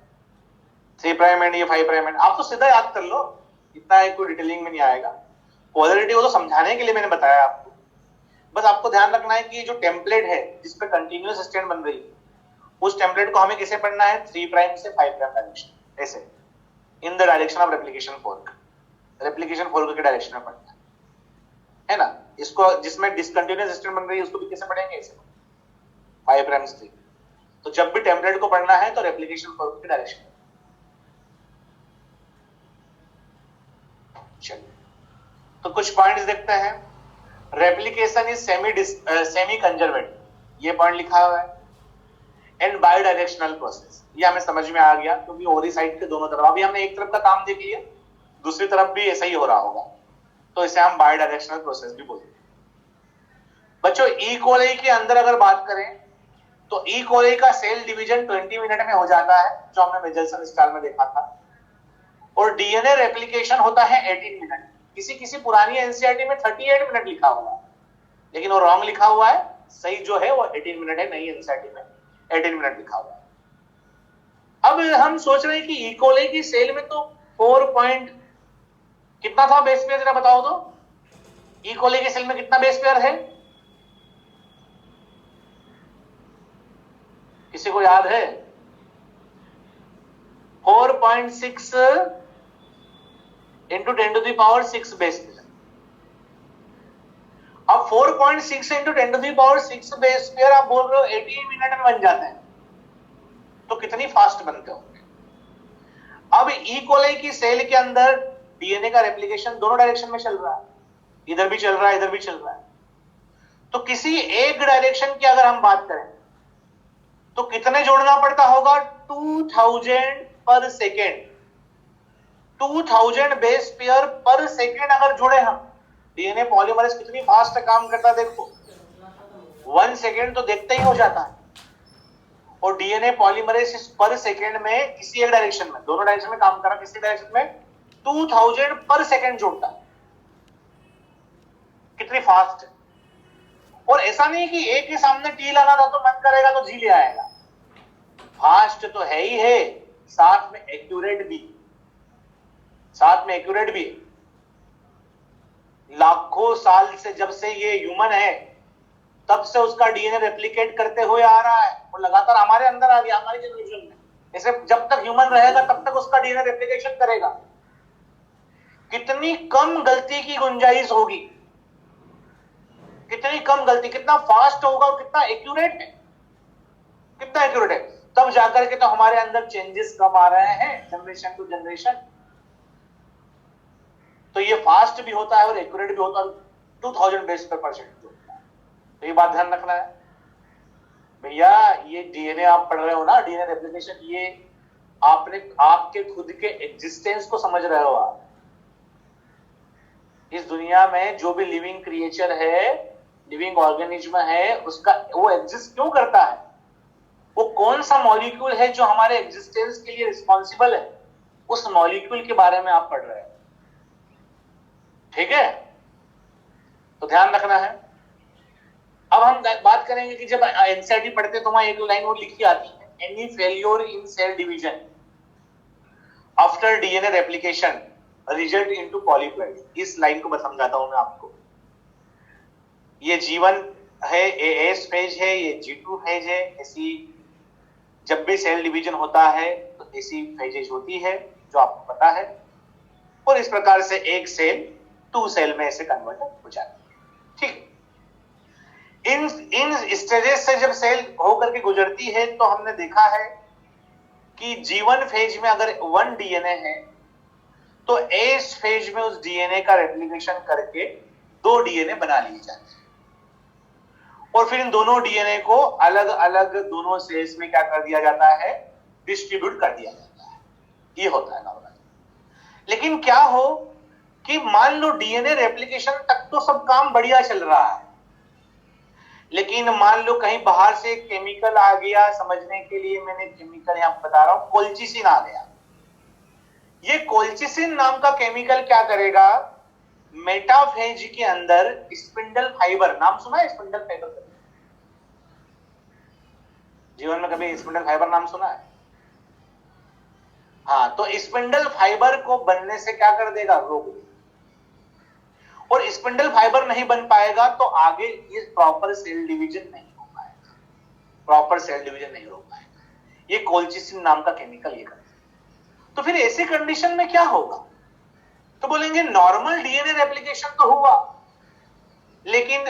3 प्राइम एंड ये 5 प्राइम एंड, आप तो सीधा याद कर लो, इतना है, कोई डिटेलिंग में नहीं आएगा। पोलैरिटी वो तो समझाने के लिए मैंने बताया आपको। बस आपको ध्यान रखना है कि जो टेम्पलेट है जिसपे कंटिन्यूअस स्ट्रैंड बन रही है, उस टेम्पलेट को हमें किसे पढ़ना है? 3 प्राइम से 5 प्राइम डायरेक्शन, ऐसे in the direction of replication fork, replication fork के डायरेक्शन में पढ़ना है ना। इसको जिसमें डिसकंटिन्यूअस स्ट्रैंड बन रही है उसको भी कैसे पढ़ेंगे? ऐसे 5 प्राइम से 3। तो जब भी टेम्पलेट को पढ़ना है तो रेप्लिकेशन फोर्क के डायरेक्शन में। चलिए, तो कुछ पॉइंट्स देखते हैं। रेप्लिकेशन इज सेमी कंजर्वेटिव, ये पॉइंट लिखा हुआ है, एंड बाई डायरेक्शनल प्रोसेस, ये हमें समझ में आ गया, क्योंकि ओरी साइड के दोनों तरफ, अभी हमने एक तरफ का काम देख लिया, दूसरी तरफ भी ऐसा ही हो रहा होगा, तो इसे हम बाई डायरेक्शनल प्रोसेस भी बोलते हैं। बच्चों ई कोलाई के अंदर अगर बात करें तो ई कोलाई का सेल डिवीजन 20 मिनट में हो जाता है, जो हमने मेजल्सन स्टाइल में देखा था, और डीएनए रेप्लिकेशन होता है 18 मिनट। किसी किसी पुरानी एनसीईआरटी में 38 मिनट लिखा हुआ है, लेकिन वो रॉन्ग लिखा हुआ है। सही जो है वो 18 मिनट है, नई एनसीईआरटी में 18 मिनट लिखा हुआ है। अब हम सोच रहे हैं कि ई कोलाई की सेल में तो 4 पॉइंट कितना था बेस पेयर, जरा बताओ तो। ई कोलाई के सेल में कितना बेस पेयर है? किसी को याद है? 4.6 इंटू 10⁶ बेस पेयर। अब 4.6 इंटू 10⁶ बेस पेयर आप बोल रहे हो 18 मिनट में बन जाते हैं, तो कितनी फास्ट बनते होंगे। अब ई कोलाई की सेल के अंदर डीएनए का रेप्लिकेशन दोनों डायरेक्शन में चल रहा है, इधर भी चल रहा है, इधर भी चल रहा है। तो किसी एक डायरेक्शन की अगर हम बात करें तो कितने जोड़ना पड़ता होगा? 2000 पर सेकेंड, 2000 बेस पेयर पर सेकेंड अगर जुड़े हम। डीएनए पॉलीमरेज कितनी फास्ट काम करता है देखो। 1 सेकेंड तो देखते ही हो जाता है, और डीएनए पॉलीमरेज पर सेकेंड में किसी एक डायरेक्शन में, दोनों डायरेक्शन में काम कर रहा, किसी डायरेक्शन में 2000 पर सेकेंड जोड़ता है। कितनी फास्ट है। और ऐसा नहीं कि एक ही सामने टी लाना था तो मन करेगा तो जी ले आएगा, फास्ट तो है ही है, साथ में एक्यूरेट भी, साथ में एक्यूरेट भी। लाखों साल से, जब से ये ह्यूमन है तब से उसका डीएनए रेप्लिकेट करते हुए आ रहा है, और लगातार हमारे अंदर आ गया, हमारी जनरेशन में। जैसे जब तक ह्यूमन रहेगा तब तक उसका डीएनए रेप्लिकेशन करेगा। कितनी कम गलती की गुंजाइश होगी, कितनी कम गलती, कितना फास्ट होगा और कितना एक्यूरेट है, कितना एक्यूरेट है। तब जाकर के तो हमारे अंदर चेंजेस कम आ रहे हैं जनरेशन टू जनरेशन। तो ये फास्ट भी होता है और एक्यूरेट भी होता है, 2000 बेस पर परसेंट होता है। तो ये बात ध्यान रखना है भैया। ये डीएनए आप पढ़ रहे हो ना, डीएनए रेप्लिकेशन, ये आपने आपके खुद के एग्जिस्टेंस को समझ रहे हो आप। इस दुनिया में जो भी लिविंग क्रिएचर है, लिविंग ऑर्गेनिज्म है, उसका वो एग्जिस्ट क्यों करता है, वो कौन सा मॉलिक्यूल है जो हमारे एग्जिस्टेंस के लिए रिस्पॉन्सिबल है, उस मॉलिक्यूल के बारे में आप पढ़ रहे हैं। ठीक है, तो ध्यान रखना है। अब हम बात करेंगे कि जब एनसीईआरटी पढ़ते तो वहां एक लाइन और लिखी आती है, any failure in cell division after DNA replication result into polyploidy. इस लाइन को मैं समझाता हूं मैं आपको। ये जीवन है, एस फेज है, ये G2 फेज है। ऐसी जब भी सेल डिवीजन होता है तो ऐसी फेजेज होती है जो आपको पता है, और इस प्रकार से एक सेल 2 सेल में ऐसे कन्वर्ट हो जाती है। ठीक, इन स्टेजेस से जब सेल होकर के गुजरती है तो हमने देखा है कि G1 फेज में अगर 1 डीएनए है तो एस फेज में उस डीएनए का रेप्लिकेशन करके 2 डीएनए बना लिए जाते हैं, और फिर इन दोनों डीएनए को अलग अलग दोनों सेल्स में क्या कर दिया जाता है, डिस्ट्रीब्यूट कर दिया जाता है। ये होता है नॉर्मल। लेकिन क्या हो कि मान लो डीएनए रेप्लिकेशन तक तो सब काम बढ़िया चल रहा है, लेकिन मान लो कहीं बाहर से केमिकल आ गया, समझने के लिए मैंने केमिकल यहां बता रहा हूं, कोल्चिसिन आ गया। ये कोल्चिसिन नाम का केमिकल क्या करेगा, मेटाफेज के अंदर स्पिंडल फाइबर, नाम सुना है स्पिंडल फाइबर? जीवन में कभी स्पिंडल फाइबर नाम सुना है? हाँ, तो स्पिंडल फाइबर को बनने से क्या कर देगा, रोक देगा। और स्पिंडल फाइबर नहीं बन पाएगा तो आगे ये प्रॉपर सेल डिवीजन नहीं हो पाएगा, प्रॉपर सेल डिवीजन नहीं हो पाएगा। ये कोल्चिसिन नाम का केमिकल ये करता है। तो फिर ऐसी कंडीशन में क्या होगा, तो बोलेंगे नॉर्मल डीएनए रेप्लिकेशन तो हुआ, लेकिन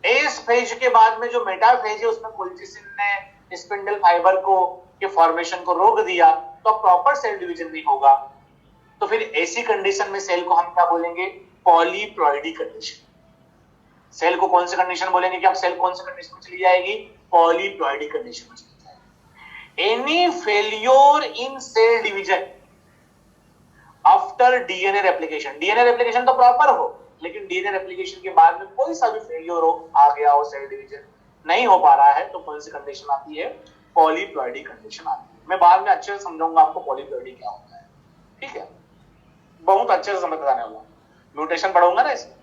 एस फेज के बाद में जो मेटाफेज है उसमें कोल्चिसिन ने स्पिंडल फाइबर को के फॉर्मेशन को रोक दिया, तो प्रॉपर सेल डिवीजन नहीं होगा। तो फिर ऐसी कंडीशन में सेल को हम क्या बोलेंगे, पॉलीप्लॉइडी कंडीशन। सेल को कौन सी कंडीशन बोलेंगे कि अब सेल कौन सी कंडीशन में चली जाएगी, पॉलीप्लॉइडी कंडीशन में चली जाएगी। Any failure in cell division after DNA replication, DNA replication तो प्रॉपर हो, लेकिन डीएनए रेप्लिकेशन के बाद में कोई सा भी फेल्योर हो, आ गया हो, सेल डिवीजन नहीं हो पा रहा है, तो कौन सी कंडीशन आती है, पॉलीप्लॉइडी कंडीशन आती है। मैं बाद में अच्छे से समझाऊंगा आपको पॉलीप्लॉइडी क्या होता है। ठीक है, बहुत अच्छे से समझ बताने वाला, म्यूटेशन पढ़ूंगा ना इसमें,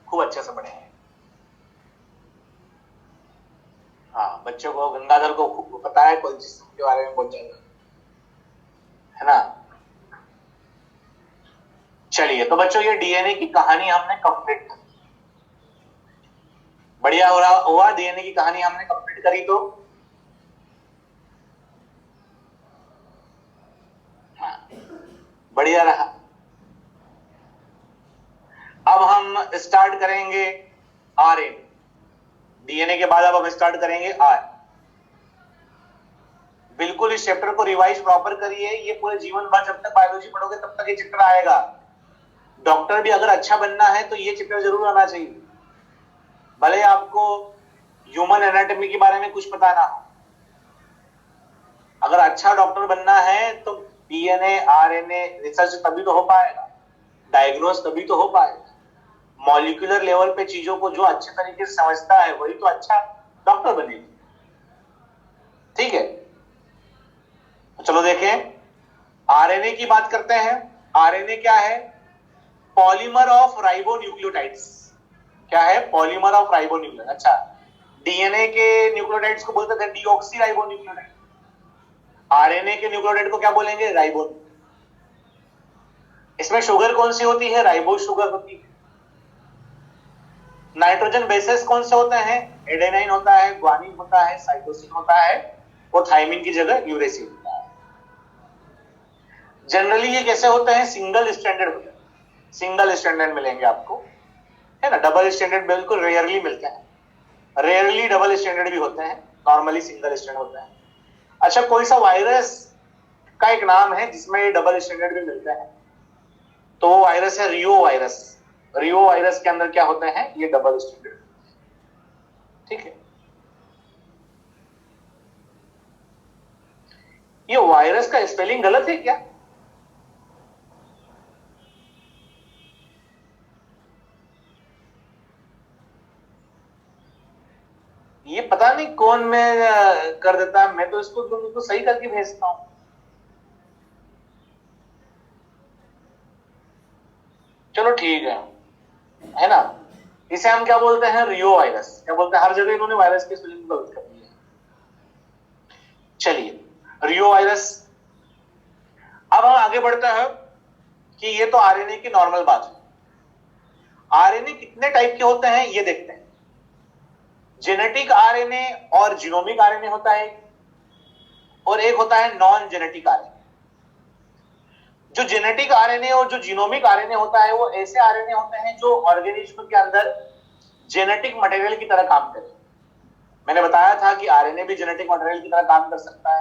खूब अच्छे से पढ़ेंगे। हाँ, बच्चों को, गंगाधर को खूब पता है कोल्चिसिन के बारे में बहुत ज्यादा, है ना। चलिए, तो बच्चों ये डीएनए की कहानी हमने कंप्लीट कर, बढ़िया हो रहा हुआ, डीएनए की कहानी हमने कंप्लीट करी। तो हाँ, बढ़िया रहा। अब हम स्टार्ट करेंगे आरएनए, डीएनए के बाद अब हम स्टार्ट करेंगे आर। बिल्कुल इस चैप्टर को रिवाइज प्रॉपर करिए, ये पूरे जीवन भर जब तक बायोलॉजी पढ़ोगे तब तक ये चैप्टर आएगा। डॉक्टर भी अगर अच्छा बनना है तो ये चैप्टर जरूर आना चाहिए, भले आपको ह्यूमन एनाटॉमी के बारे में कुछ पता ना हो। अगर अच्छा डॉक्टर बनना है तो डीएनए आरएनए रिसर्च तभी तो हो पाएगा, डायग्नोस तभी तो हो पाएगा। मॉलिक्यूलर लेवल पे चीजों को जो अच्छे तरीके से समझता है वही तो अच्छा डॉक्टर बनेगी। ठीक है, तो चलो देखें, आरएनए की बात करते हैं। आरएनए क्या है? Polymer of ribonucleotides. क्या है? Polymer of ribonucleotide. अच्छा, डीएनए के न्यूक्लियोटाइड्स को बोलते थे डीऑक्सी राइबोन्यूक्लियोटाइड, आरएनए के न्यूक्लियोटाइड को क्या बोलेंगे? राइबोन। इसमें शुगर कौन सी होती है? राइबोज शुगर होती है। नाइट्रोजन बेसेस कौन से होते हैं? एडेनाइन होता है, ग्वानिन होता है, साइटोसिन होता है, और थाइमिन की जगह यूरेसिल होता है। जनरली ये कैसे होते हैं? सिंगल स्टैंडर्ड होते हैं, सिंगल स्टैंडर्ड मिलेंगे आपको, है ना। डबल स्टैंडर्ड बिल्कुल रेयरली मिलते हैं, रेयरली डबल स्टैंडर्ड भी होते हैं, नॉर्मली सिंगल स्टैंडर्ड होते हैं। अच्छा, कोई सा वायरस का एक नाम है जिसमें डबल स्टैंडर्ड भी मिलते हैं, तो वो वायरस है रियो वायरस। रियो वायरस के अंदर क्या होते हैं? ये डबल स्टैंडर्ड। ठीक है, ये वायरस का स्पेलिंग गलत है क्या? ये पता नहीं कौन में कर देता है, मैं तो इसको तुमको सही करके भेजता हूं। चलो ठीक है ना। इसे हम क्या बोलते हैं? रियो वायरस। क्या बोलते हैं? हर जगह इन्होंने वायरस की स्पेलिंग गलत कर दी है। चलिए, रियो वायरस। अब हम आगे बढ़ते हैं कि ये तो आरएनए की नॉर्मल बात है। आरएनए कितने टाइप के होते हैं ये देखते हैं। जेनेटिक आरएनए और जीनोमिक आरएनए होता है, और एक होता है नॉन जेनेटिक आरएनए। जो जेनेटिक आरएनए और जो जीनोमिक आरएनए होता है वो ऐसे आरएनए होते हैं जो ऑर्गेनिज्म के अंदर जेनेटिक मटेरियल की तरह काम करते हैं। मैंने बताया था कि आरएनए भी जेनेटिक मटेरियल की तरह काम कर सकता है।